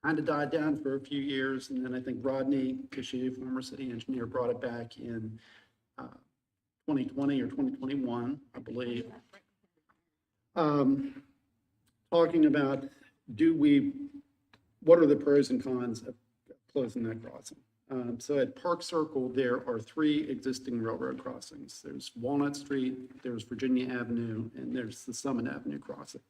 [SPEAKER 12] kind of died down for a few years, and then I think Rodney Kishu, former city engineer, brought it back in 2020 or 2021, I believe. Talking about, what are the pros and cons of closing that crossing? So at Park Circle, there are 3 existing railroad crossings. There's Walnut Street, there's Virginia Avenue, and there's the Summit Avenue crossing.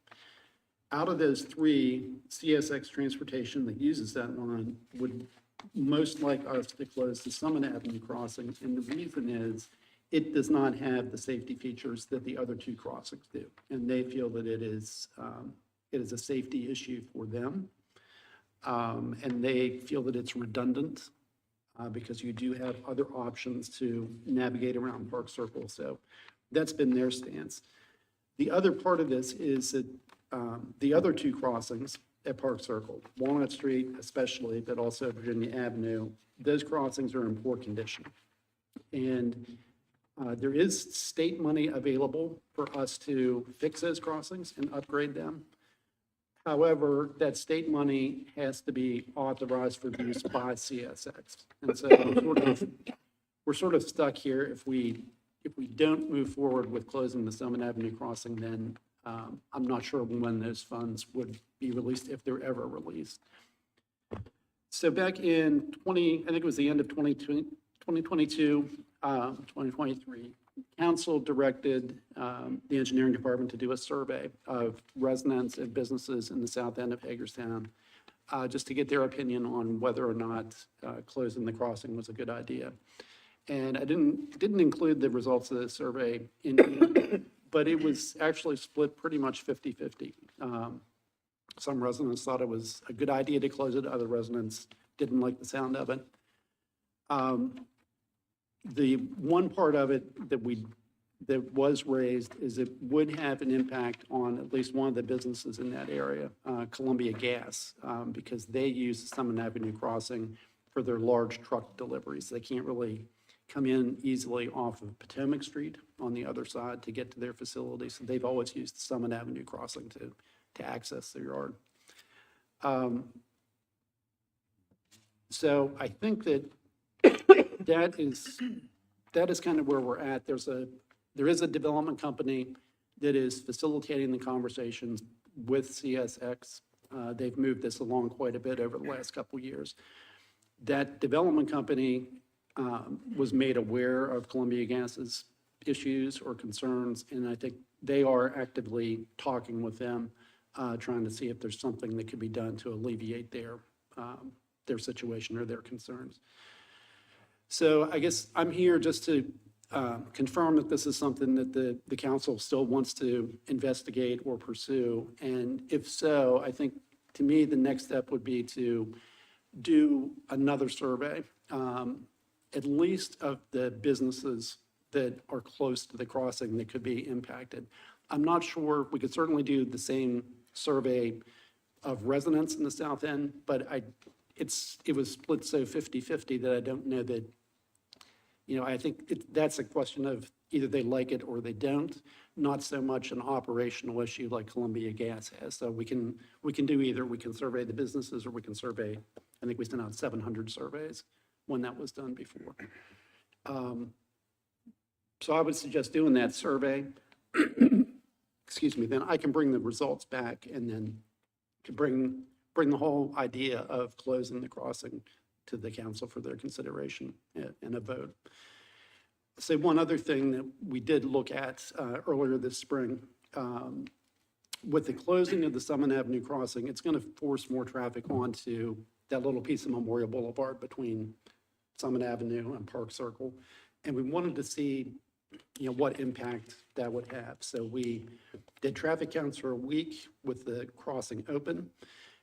[SPEAKER 12] Out of those 3, CSX Transportation that uses that line would most like us to close the Summit Avenue crossing. And the reason is it does not have the safety features that the other 2 crossings do. And they feel that it is a safety issue for them. And they feel that it's redundant because you do have other options to navigate around Park Circle. So that's been their stance. The other part of this is that the other 2 crossings at Park Circle, Walnut Street especially, but also Virginia Avenue, those crossings are in poor condition. And there is state money available for us to fix those crossings and upgrade them. However, that state money has to be authorized for use by CSX. And so we're sort of stuck here. If we don't move forward with closing the Summit Avenue crossing, then I'm not sure when those funds would be released, if they're ever released. So back in I think it was the end of 2022, 2023, council directed the engineering department to do a survey of residents and businesses in the south end of Hagerstown, just to get their opinion on whether or not closing the crossing was a good idea. And I didn't include the results of the survey in here, but it was actually split pretty much 50-50. Some residents thought it was a good idea to close it. Other residents didn't like the sound of it. The one part of it that was raised is it would have an impact on at least one of the businesses in that area, Columbia Gas, because they use the Summit Avenue crossing for their large truck deliveries. They can't really come in easily off of Potomac Street on the other side to get to their facility. So they've always used the Summit Avenue crossing to access their yard. So I think that that is kind of where we're at. There is a development company that is facilitating the conversations with CSX. They've moved this along quite a bit over the last couple of years. That development company was made aware of Columbia Gas's issues or concerns, and I think they are actively talking with them, trying to see if there's something that could be done to alleviate their situation or their concerns. So I guess I'm here just to confirm that this is something that the council still wants to investigate or pursue. And if so, I think, to me, the next step would be to do another survey, at least of the businesses that are close to the crossing that could be impacted. I'm not sure, we could certainly do the same survey of residents in the south end, but it was split so 50-50 that I don't know that, I think that's a question of either they like it or they don't, not so much an operational issue like Columbia Gas has. So we can do either. We can survey the businesses, or we can survey, I think we sent out 700 surveys when that was done before. So I would suggest doing that survey. Excuse me, then I can bring the results back and then to bring the whole idea of closing the crossing to the council for their consideration and a vote. Say one other thing that we did look at earlier this spring. With the closing of the Summit Avenue crossing, it's going to force more traffic onto that little piece of Memorial Boulevard between Summit Avenue and Park Circle. And we wanted to see, what impact that would have. So we did traffic counts for a week with the crossing open.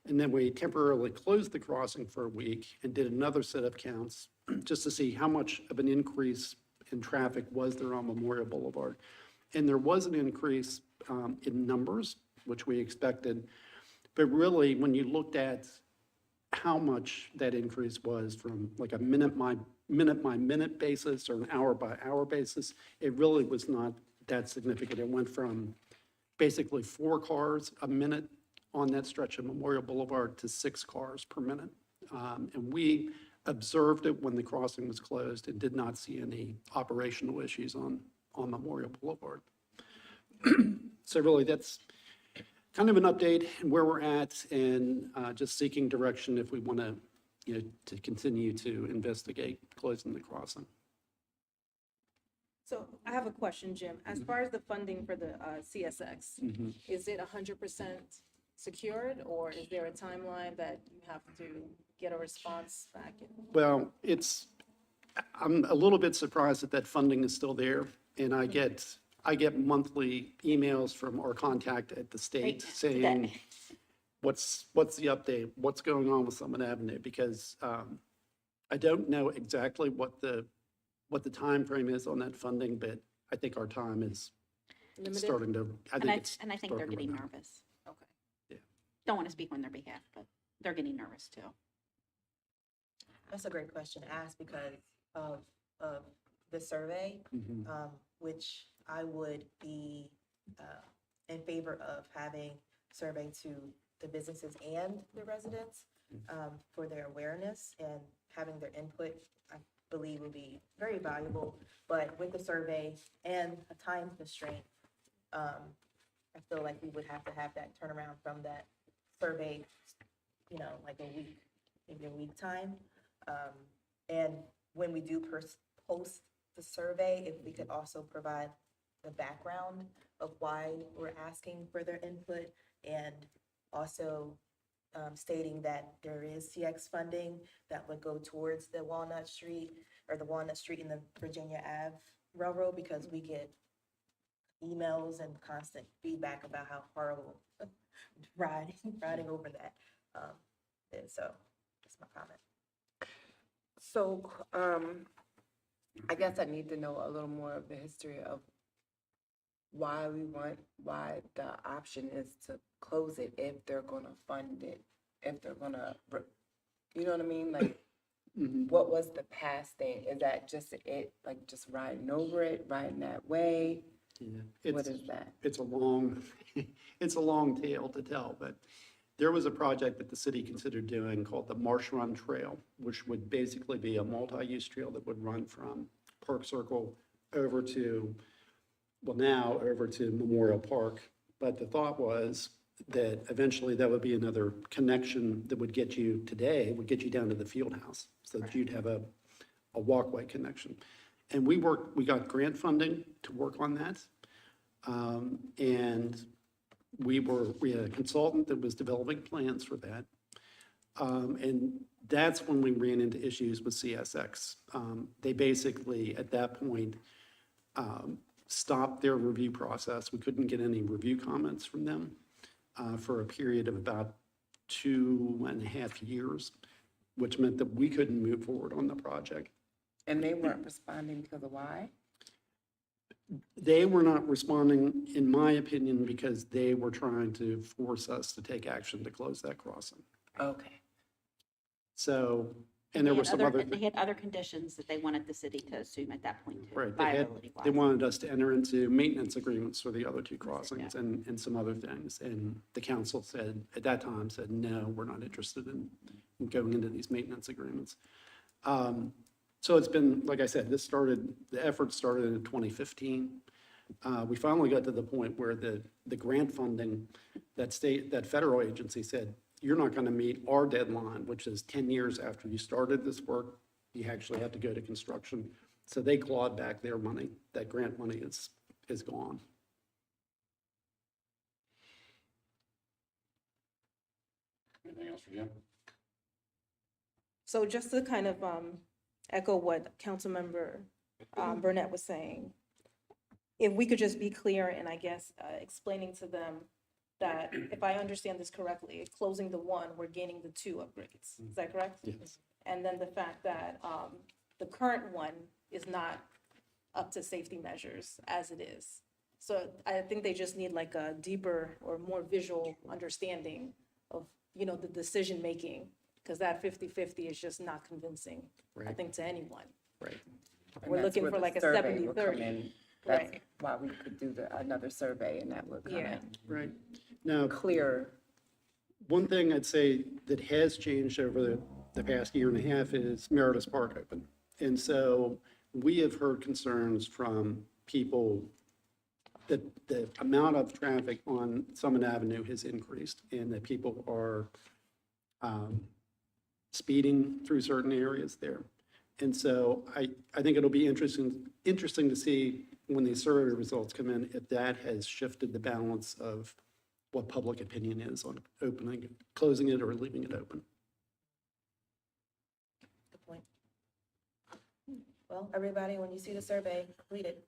[SPEAKER 12] And then we temporarily closed the crossing for a week and did another set of counts just to see how much of an increase in traffic was there on Memorial Boulevard. And there was an increase in numbers, which we expected. But really, when you looked at how much that increase was from like a minute by minute basis or an hour by hour basis, it really was not that significant. It went from basically 4 cars a minute on that stretch of Memorial Boulevard to 6 cars per minute. And we observed it when the crossing was closed and did not see any operational issues on Memorial Boulevard. So really, that's kind of an update and where we're at and just seeking direction if we want to, to continue to investigate closing the crossing.
[SPEAKER 7] So I have a question, Jim. As far as the funding for the CSX, is it 100% secured, or is there a timeline that you have to get a response back?
[SPEAKER 12] Well, I'm a little bit surprised that funding is still there, and I get monthly emails from our contact at the state saying, what's the update? What's going on with Summit Avenue? Because I don't know exactly what the time frame is on that funding, but I think our time is starting to, I think it's
[SPEAKER 8] And I think they're
[SPEAKER 12] starting to
[SPEAKER 8] getting
[SPEAKER 12] run out.
[SPEAKER 8] nervous.
[SPEAKER 7] Okay.
[SPEAKER 8] Don't want to speak on their behalf, but they're getting nervous too.
[SPEAKER 4] That's a great question to ask because of the survey, which I would be in favor of having survey to the businesses and the residents for their awareness, and having their input, I believe would be very valuable. But with the survey and a time constraint, I feel like we would have to have that turnaround from that survey, like a week, maybe a week time. And when we do post the survey, if we could also provide the background of why we're asking for their input, and also stating that there is CX funding that would go towards the Walnut Street and the Virginia Ave Railroad, because we get emails and constant feedback about how horrible riding over that. And so that's my comment.
[SPEAKER 10] So, I guess I need to know a little more of the history of why the option is to close it if they're gonna fund it, if they're gonna, you know what I mean? Like, what was the past thing? Is that just it, like just riding over it, riding that way?
[SPEAKER 12] Yeah,
[SPEAKER 10] What is that?
[SPEAKER 12] it's a long tale to tell, but there was a project that the city considered doing called the Marsh Run Trail, which would basically be a multi-use trail that would run from Park Circle over to Memorial Park. But the thought was that eventually that would be another connection that would get you down to the field house, so that you'd have a walkway connection. And we got grant funding to work on that. And we had a consultant that was developing plans for that. And that's when we ran into issues with CSX. They basically, at that point, stopped their review process. We couldn't get any review comments from them for a period of about 2.5 years, which meant that we couldn't move forward on the project.
[SPEAKER 10] And they weren't responding because of why?
[SPEAKER 12] They were not responding, in my opinion, because they were trying to force us to take action to close that crossing.
[SPEAKER 10] Okay.
[SPEAKER 12] So, and there were some other.
[SPEAKER 8] They had other conditions that they wanted the city to assume at that point too,
[SPEAKER 12] Right,
[SPEAKER 8] viability-wise.
[SPEAKER 12] they wanted us to enter into maintenance agreements for the other 2 crossings and some other things. And the council said, at that time, no, we're not interested in going into these maintenance agreements. So it's been, like I said, the effort started in 2015. We finally got to the point where the grant funding, that federal agency said, you're not going to meet our deadline, which is 10 years after you started this work, you actually have to go to construction. So they clawed back their money. That grant money is gone.
[SPEAKER 1] Anything else for Jim?
[SPEAKER 7] So just to kind of echo what Councilmember Burnett was saying, if we could just be clear and I guess explaining to them that, if I understand this correctly, closing the one, we're gaining the two upgrades. Is that correct?
[SPEAKER 12] Yes.
[SPEAKER 7] And then the fact that the current one is not up to safety measures as it is. So I think they just need like a deeper or more visual understanding of, you know, the decision-making, because that 50-50 is just not convincing, I
[SPEAKER 12] Right.
[SPEAKER 7] think, to anyone.
[SPEAKER 12] Right.
[SPEAKER 10] And
[SPEAKER 7] We're
[SPEAKER 10] that's
[SPEAKER 7] looking
[SPEAKER 10] where
[SPEAKER 7] for
[SPEAKER 10] the
[SPEAKER 7] like a
[SPEAKER 10] survey will come
[SPEAKER 7] 70-30.
[SPEAKER 10] in. That's
[SPEAKER 7] Right.
[SPEAKER 10] why we could do another survey and that would come
[SPEAKER 7] Yeah.
[SPEAKER 10] in
[SPEAKER 12] Right. Now,
[SPEAKER 10] clearer.
[SPEAKER 12] one thing I'd say that has changed over the past year and a half is Meredith Park open. And so we have heard concerns from people that the amount of traffic on Summit Avenue has increased and that people are speeding through certain areas there. And so I think it'll be interesting to see when these survey results come in, if that has shifted the balance of what public opinion is on opening, closing it or leaving it open.
[SPEAKER 4] Good point. Well, everybody, when you see the survey completed,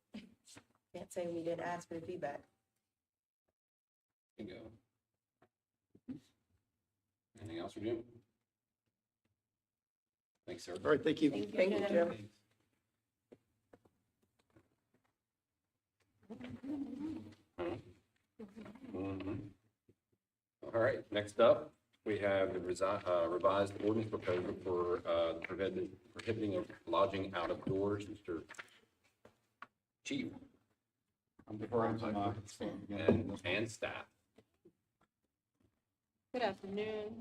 [SPEAKER 4] can't say we didn't ask for the feedback.
[SPEAKER 1] Bingo. Anything else for Jim? Thanks, sir.
[SPEAKER 12] All right, thank you.
[SPEAKER 10] Thank you, Jim.
[SPEAKER 1] Mhm. All right, next up, we have the revised ordinance proposal for prohibiting of lodging out of doors. Mr. Chief
[SPEAKER 13] I'm deferring to my.
[SPEAKER 1] and staff.
[SPEAKER 14] Good afternoon.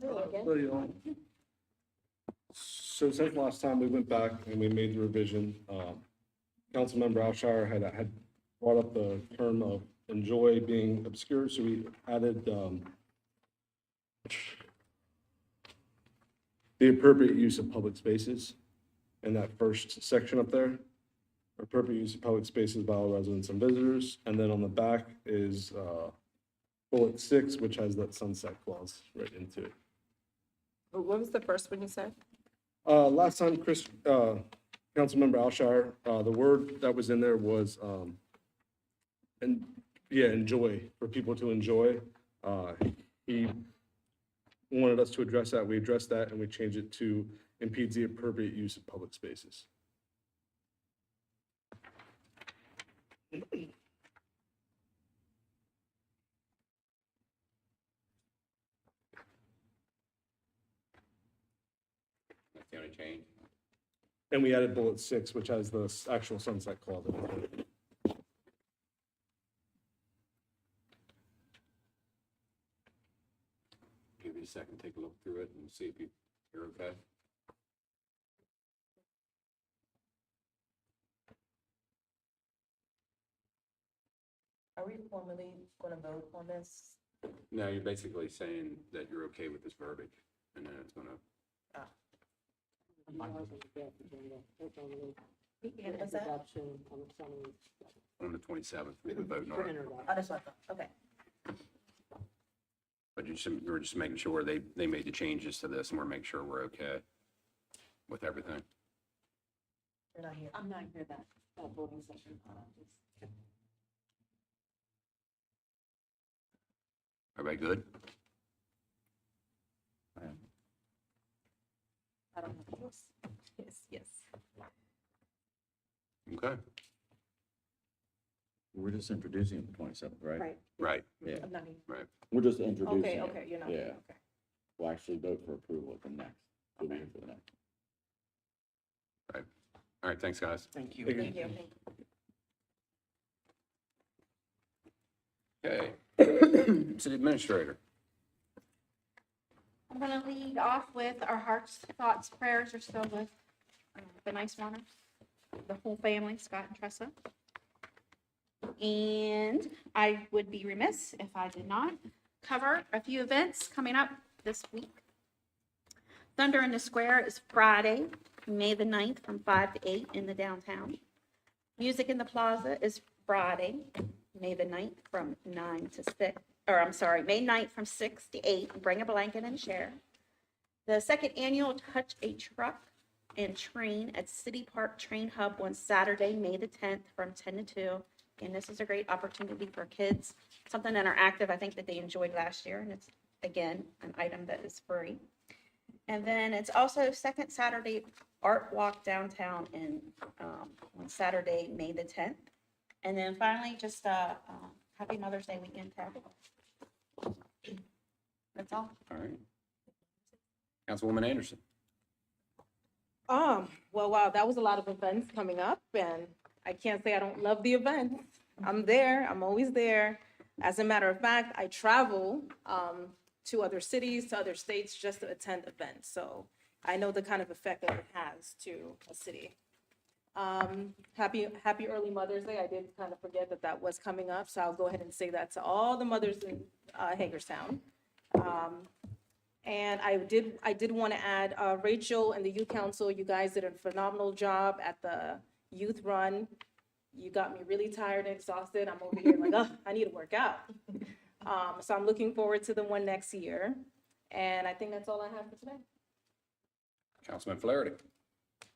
[SPEAKER 13] So since last time we went back and we made the revision, Councilmember Alshire had brought up the term of enjoy being obscure, so we added the appropriate use of public spaces in that first section up there. Appropriate use of public spaces by all residents and visitors, and then on the back is bullet 6, which has that sunset clause right into it.
[SPEAKER 10] What was the first one you said?
[SPEAKER 13] Last time, Councilmember Alshire, the word that was in there was, enjoy, for people to enjoy. He wanted us to address that. We addressed that and we changed it to impedes the appropriate use of public spaces.
[SPEAKER 1] That's the only change.
[SPEAKER 13] And we added bullet 6, which has the actual sunset clause in it.
[SPEAKER 1] Give you a second, take a look through it and see if you're okay.
[SPEAKER 4] Are we formally going to vote on this?
[SPEAKER 1] No, you're basically saying that you're okay with this verbiage, and then it's gonna,
[SPEAKER 4] What's that?
[SPEAKER 1] on the 27th, we have a vote on it.
[SPEAKER 4] Oh, that's what I thought. Okay.
[SPEAKER 1] But we're just making sure they made the changes to this, and we're making sure we're okay with everything.
[SPEAKER 4] You're not here.
[SPEAKER 14] I'm not here that voting session.
[SPEAKER 1] Everybody good?
[SPEAKER 4] I don't know. Yes.
[SPEAKER 1] Okay,
[SPEAKER 5] We're just introducing it the 27th, right?
[SPEAKER 7] Right.
[SPEAKER 1] right,
[SPEAKER 5] Yeah,
[SPEAKER 7] I'm not here.
[SPEAKER 5] we're just introducing
[SPEAKER 7] Okay,
[SPEAKER 5] it.
[SPEAKER 7] okay, you're not here,
[SPEAKER 5] Yeah.
[SPEAKER 7] okay.
[SPEAKER 5] We'll actually vote for approval at the next, we'll be here for the next.
[SPEAKER 1] all right, thanks, guys.
[SPEAKER 10] Thank you.
[SPEAKER 4] Thank you.
[SPEAKER 1] Okay. City Administrator.
[SPEAKER 2] I'm going to lead off with our hearts, thoughts, prayers are still with
[SPEAKER 8] the nice Warner, the whole family, Scott and Tressa. And I would be remiss if I did not cover a few events coming up this week. Thunder in the Square is Friday, May the 9th from 5 to 8 in the downtown. Music in the Plaza is Friday, May the 9th from 9 to 6, or I'm sorry, May 9th from 6 to 8. Bring a blanket and share. The second annual Touch a Truck and Train at City Park Train Hub on Saturday, May the 10th from 10 to 2. And this is a great opportunity for kids, something interactive I think that they enjoyed last year. And it's, again, an item that is free. And then it's also second Saturday Art Walk downtown on Saturday, May the 10th. And then finally, just happy Mother's Day weekend to everyone. That's all.
[SPEAKER 1] All right. Councilwoman Anderson.
[SPEAKER 7] Well, wow, that was a lot of events coming up, and I can't say I don't love the events. I'm there, I'm always there. As a matter of fact, I travel to other cities, to other states, just to attend events. So I know the kind of effect that it has to a city. Happy early Mother's Day. I did kind of forget that that was coming up, so I'll go ahead and say that to all the mothers in Hagerstown. And I did want to add, Rachel and the youth council, you guys did a phenomenal job at the youth run. You got me really tired and exhausted. I'm over here like, oh, I need to work out. So I'm looking forward to the one next year. And I think that's all I have for today.
[SPEAKER 1] Councilman Flaherty.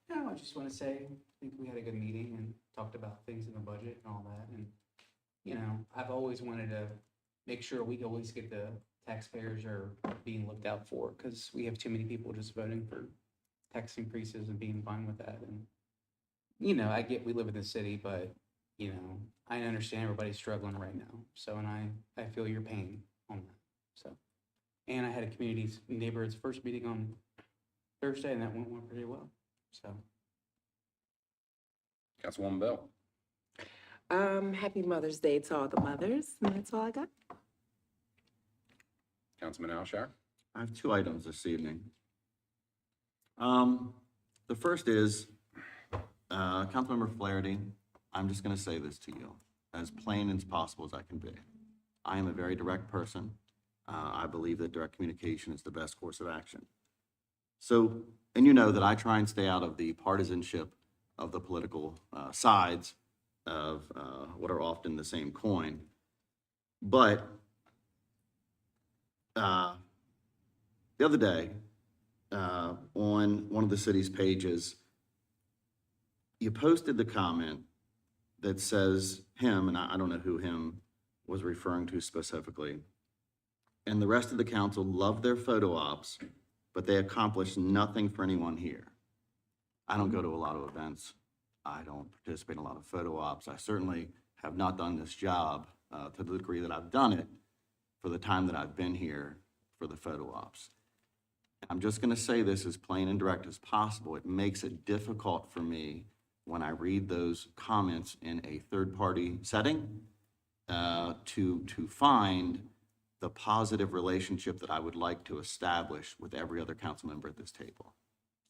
[SPEAKER 3] No, I just want to say, I think we had a good meeting and talked about things in the budget and all that. And, you know, I've always wanted to make sure we always get the taxpayers are being looked out for, because we have too many people just voting for tax increases and being fine with that. And, you know, I get we live in the city, but, you know, I understand everybody's struggling right now. So, and I feel your pain on that. So, and I had a community neighborhood's first meeting on Thursday, and that went pretty well. So.
[SPEAKER 1] Councilwoman Bell.
[SPEAKER 10] Happy Mother's Day to all the mothers, and that's all I got.
[SPEAKER 1] Councilman Alshire.
[SPEAKER 5] I have two items this evening. The first is, Councilmember Flaherty, I'm just gonna say this to you, as plain as possible as I can be. I am a very direct person. I believe that direct communication is the best course of action. So, and you know that I try and stay out of the partisanship of the political sides of what are often the same coin. But the other day, on one of the city's pages, you posted the comment that says him, and I don't know who him was referring to specifically, and the rest of the council loved their photo ops, but they accomplished nothing for anyone here. I don't go to a lot of events. I don't participate in a lot of photo ops. I certainly have not done this job to the degree that I've done it for the time that I've been here for the photo ops. I'm just gonna say this as plain and direct as possible. It makes it difficult for me when I read those comments in a third-party setting to find the positive relationship that I would like to establish with every other council member at this table.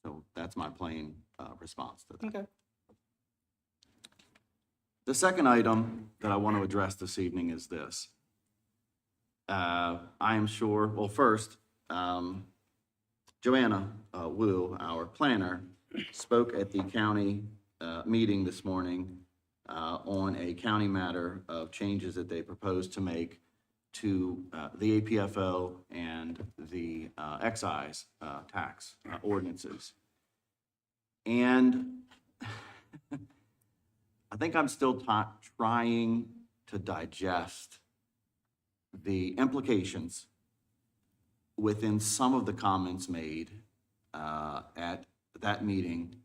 [SPEAKER 5] So that's my plain response to that.
[SPEAKER 3] Okay.
[SPEAKER 5] The second item that I want to address this evening is this. I am sure, well, first, Joanna Wu, our planner, spoke at the county meeting this morning on a county matter of changes that they proposed to make to the APFO and the excise tax ordinances. And I think I'm still trying to digest the implications within some of the comments made at that meeting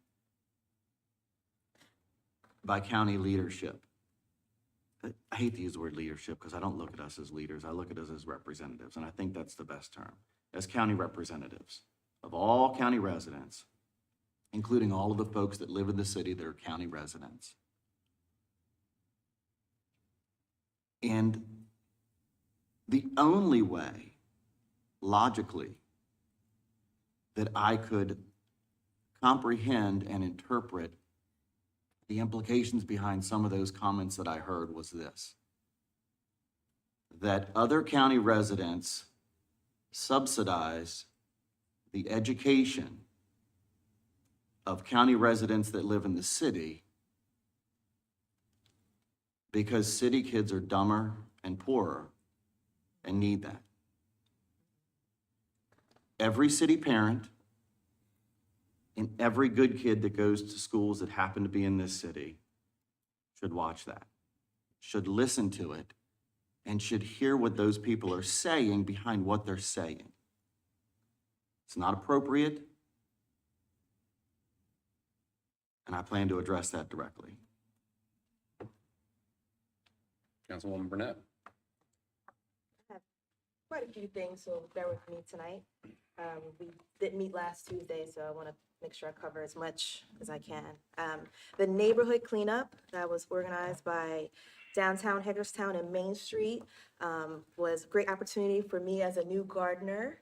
[SPEAKER 5] by county leadership. I hate to use the word leadership because I don't look at us as leaders. I look at us as representatives, and I think that's the best term. As county representatives of all county residents, including all of the folks that live in the city that are county residents. And the only way, logically, that I could comprehend and interpret the implications behind some of those comments that I heard was this: that other county residents subsidize the education of county residents that live in the city because city kids are dumber and poorer and need that. Every city parent and every good kid that goes to schools that happen to be in this city should watch that, should listen to it, and should hear what those people are saying behind what they're saying. It's not appropriate, and I plan to address that directly.
[SPEAKER 1] Councilwoman Burnett.
[SPEAKER 4] Quite a few things, so bear with me tonight. We didn't meet last Tuesday, so I want to make sure I cover as much as I can. The neighborhood cleanup that was organized by downtown Hagerstown and Main Street was a great opportunity for me as a new gardener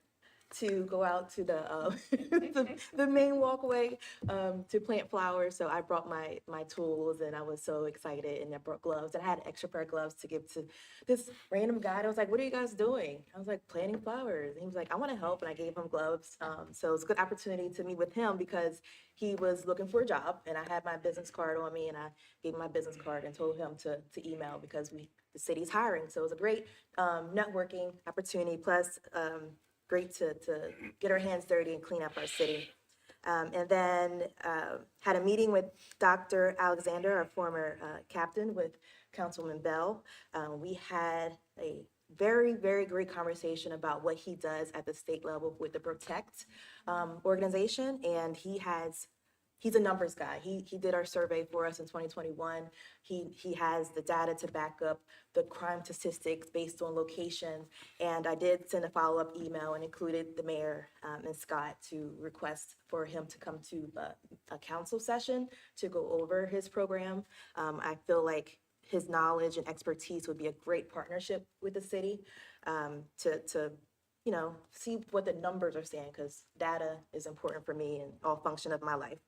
[SPEAKER 4] to go out to the main walkway to plant flowers. So I brought my tools and I was so excited, and I brought gloves, and I had an extra pair of gloves to give to this random guy. I was like, "What are you guys doing?" I was like, "Planting flowers." And he was like, "I want to help," and I gave him gloves. So it was a good opportunity to meet with him because he was looking for a job, and I had my business card on me, and I gave him my business card and told him to email because the city's hiring. So it was a great networking opportunity, plus great to get our hands dirty and clean up our city. And then had a meeting with Dr. Alexander, our former captain, with Councilman Bell. We had a very, very great conversation about what he does at the state level with the Protect organization, and he's a numbers guy. He did our survey for us in 2021. He has the data to back up the crime statistics based on location. And I did send a follow-up email and included the mayor and Scott to request for him to come to a council session to go over his program. I feel like his knowledge and expertise would be a great partnership with the city to see what the numbers are saying, because data is important for me in all function of my life.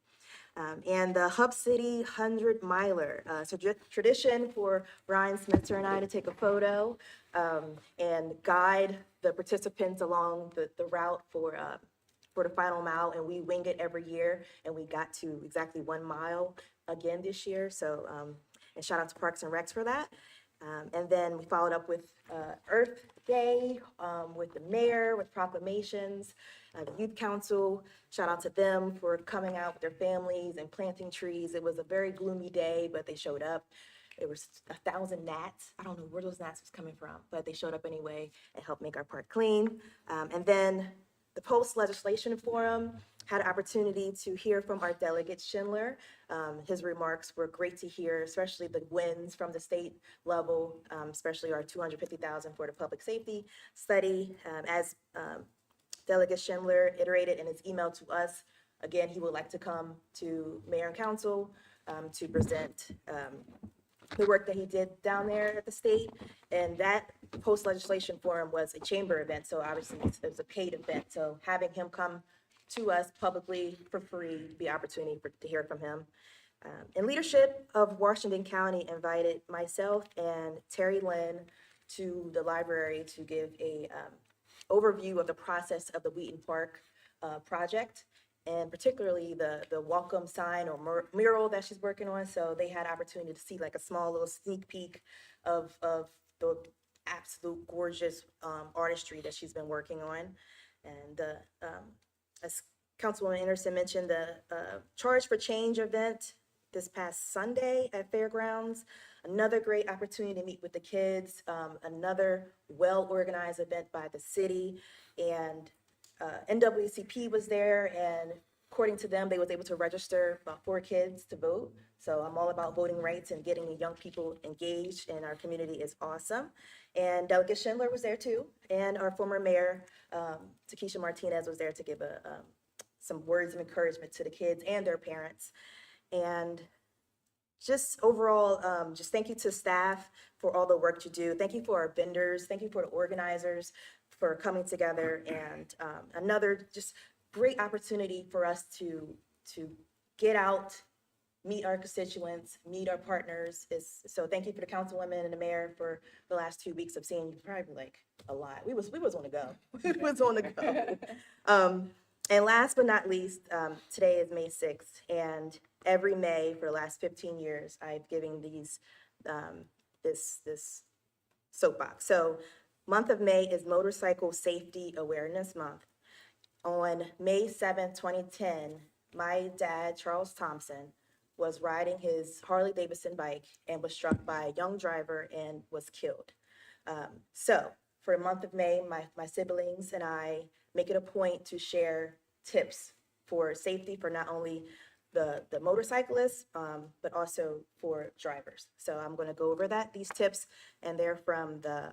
[SPEAKER 4] And the Hub City 100 Miler, so tradition for Brian Spencer and I to take a photo and guide the participants along the route for the final mile, and we wing it every year, and we got to exactly 1 mile again this year. So, and shout out to Parks and Recs for that. And then we followed up with Earth Day with the mayor, with proclamations, the youth council. Shout out to them for coming out with their families and planting trees. It was a very gloomy day, but they showed up. It was 1,000 gnats. I don't know where those gnats was coming from, but they showed up anyway and helped make our park clean. And then the post-legislation forum had an opportunity to hear from our delegate Schindler. His remarks were great to hear, especially the wins from the state level, especially our $250,000 for the public safety study. As Delegate Schindler iterated in his email to us, again, he would like to come to mayor and council to present the work that he did down there at the state. And that post-legislation forum was a chamber event, so obviously it was a paid event. So having him come to us publicly for free would be an opportunity to hear from him. And leadership of Washington County invited myself and Terry Lynn to the library to give a overview of the process of the Wheaton Park project, and particularly the welcome sign or mural that she's working on. So they had opportunity to see like a small little sneak peek of the absolute gorgeous artistry that she's been working on. And as Councilwoman Anderson mentioned, the Charge for Change event this past Sunday at Fairgrounds, another great opportunity to meet with the kids, another well-organized event by the city, and NAACP was there, and according to them, they was able to register about 4 kids to vote. So I'm all about voting rights and getting the young people engaged in our community is awesome. And Delegate Schindler was there too, and our former mayor, Takesha Martinez, was there to give some words of encouragement to the kids and their parents. And just overall, just thank you to staff for all the work you do. Thank you for our vendors. Thank you for the organizers for coming together, and another just great opportunity for us to to get out, meet our constituents, meet our partners. So thank you for the councilwomen and the mayor for the last 2 weeks of seeing you, probably like a lot. We was on the go. We was on the go. And last but not least, today is May 6th, and every May for the last 15 years, I've given these, this soapbox. So month of May is Motorcycle Safety Awareness Month. On May 7th, 2010, my dad, Charles Thompson, was riding his Harley Davidson bike and was struck by a young driver and was killed. So for the month of May, my siblings and I make it a point to share tips for safety for not only the motorcyclists, but also for drivers. So I'm going to go over these tips, and they're from the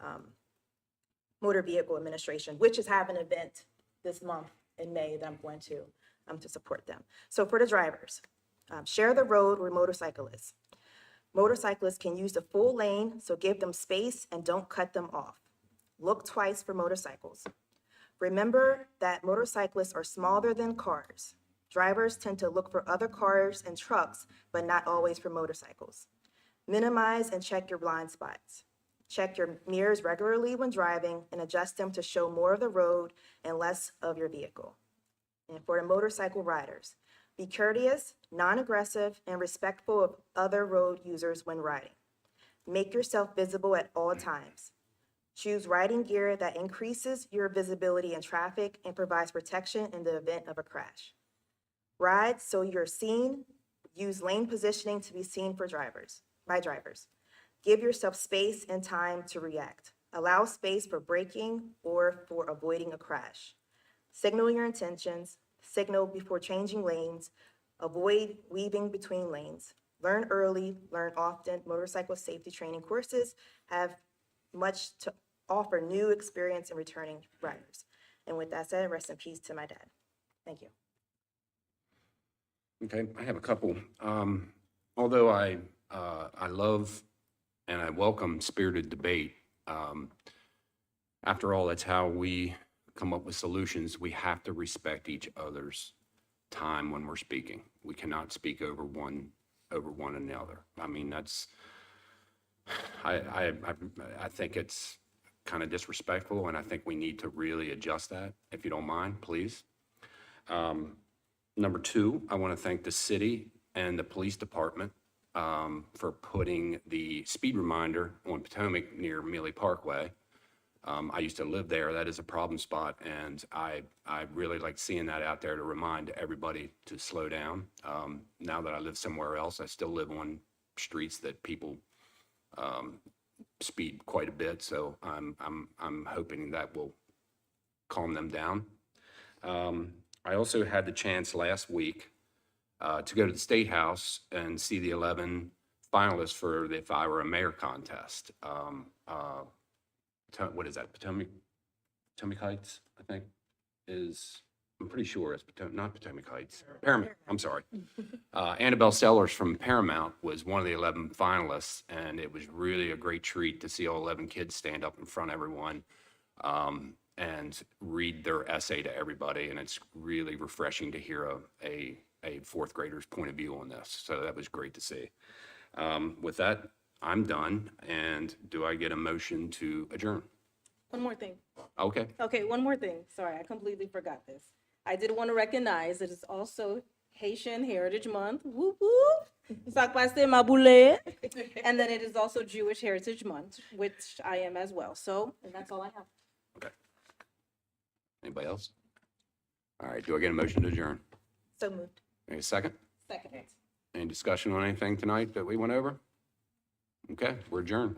[SPEAKER 4] Motor Vehicle Administration, which is having an event this month in May that I'm going to support them. So for the drivers, share the road with motorcyclists. Motorcyclists can use the full lane, so give them space and don't cut them off. Look twice for motorcycles. Remember that motorcyclists are smaller than cars. Drivers tend to look for other cars and trucks, but not always for motorcycles. Minimize and check your blind spots. Check your mirrors regularly when driving and adjust them to show more of the road and less of your vehicle. And for the motorcycle riders, be courteous, non-aggressive, and respectful of other road users when riding. Make yourself visible at all times. Choose riding gear that increases your visibility in traffic and provides protection in the event of a crash. Ride so you're seen. Use lane positioning to be seen by drivers. Give yourself space and time to react. Allow space for braking or for avoiding a crash. Signal your intentions. Signal before changing lanes. Avoid weaving between lanes. Learn early, learn often. Motorcycle safety training courses have much to offer new experience in returning riders. And with that said, rest in peace to my dad. Thank you.
[SPEAKER 1] Okay, I have a couple. Although I love and I welcome spirited debate, after all, that's how we come up with solutions. We have to respect each other's time when we're speaking. We cannot speak over one another. I mean, that's, I think it's kind of disrespectful, and I think we need to really adjust that, if you don't mind, please. Number two, I want to thank the city and the police department for putting the speed reminder on Potomac near Mealy Parkway. I used to live there. That is a problem spot, and I really like seeing that out there to remind everybody to slow down. Now that I live somewhere else, I still live on streets that people speed quite a bit, so I'm hoping that will calm them down. I also had the chance last week to go to the State House and see the 11 finalists for the If I Were a Mayor contest. What is that, Potomac Heights, I think, I'm pretty sure it's not Potomac Heights, Paramount, I'm sorry. Annabelle Sellers from Paramount was one of the 11 finalists, and it was really a great treat to see all 11 kids stand up in front of everyone and read their essay to everybody, and it's really refreshing to hear a fourth grader's point of view on this, so that was great to see. With that, I'm done, and do I get a motion to adjourn?
[SPEAKER 7] One more thing.
[SPEAKER 1] Okay.
[SPEAKER 7] Okay, one more thing. Sorry, I completely forgot this. I did want to recognize it is also Haitian Heritage Month. Whoop whoop. Sakpase Maboule. And then it is also Jewish Heritage Month, which I am as well. So, and that's all I have.
[SPEAKER 1] Okay. Anybody else? All right, do I get a motion to adjourn?
[SPEAKER 4] So moved.
[SPEAKER 1] Any second?
[SPEAKER 7] Second.
[SPEAKER 1] Any discussion on anything tonight that we went over? Okay, we're adjourned.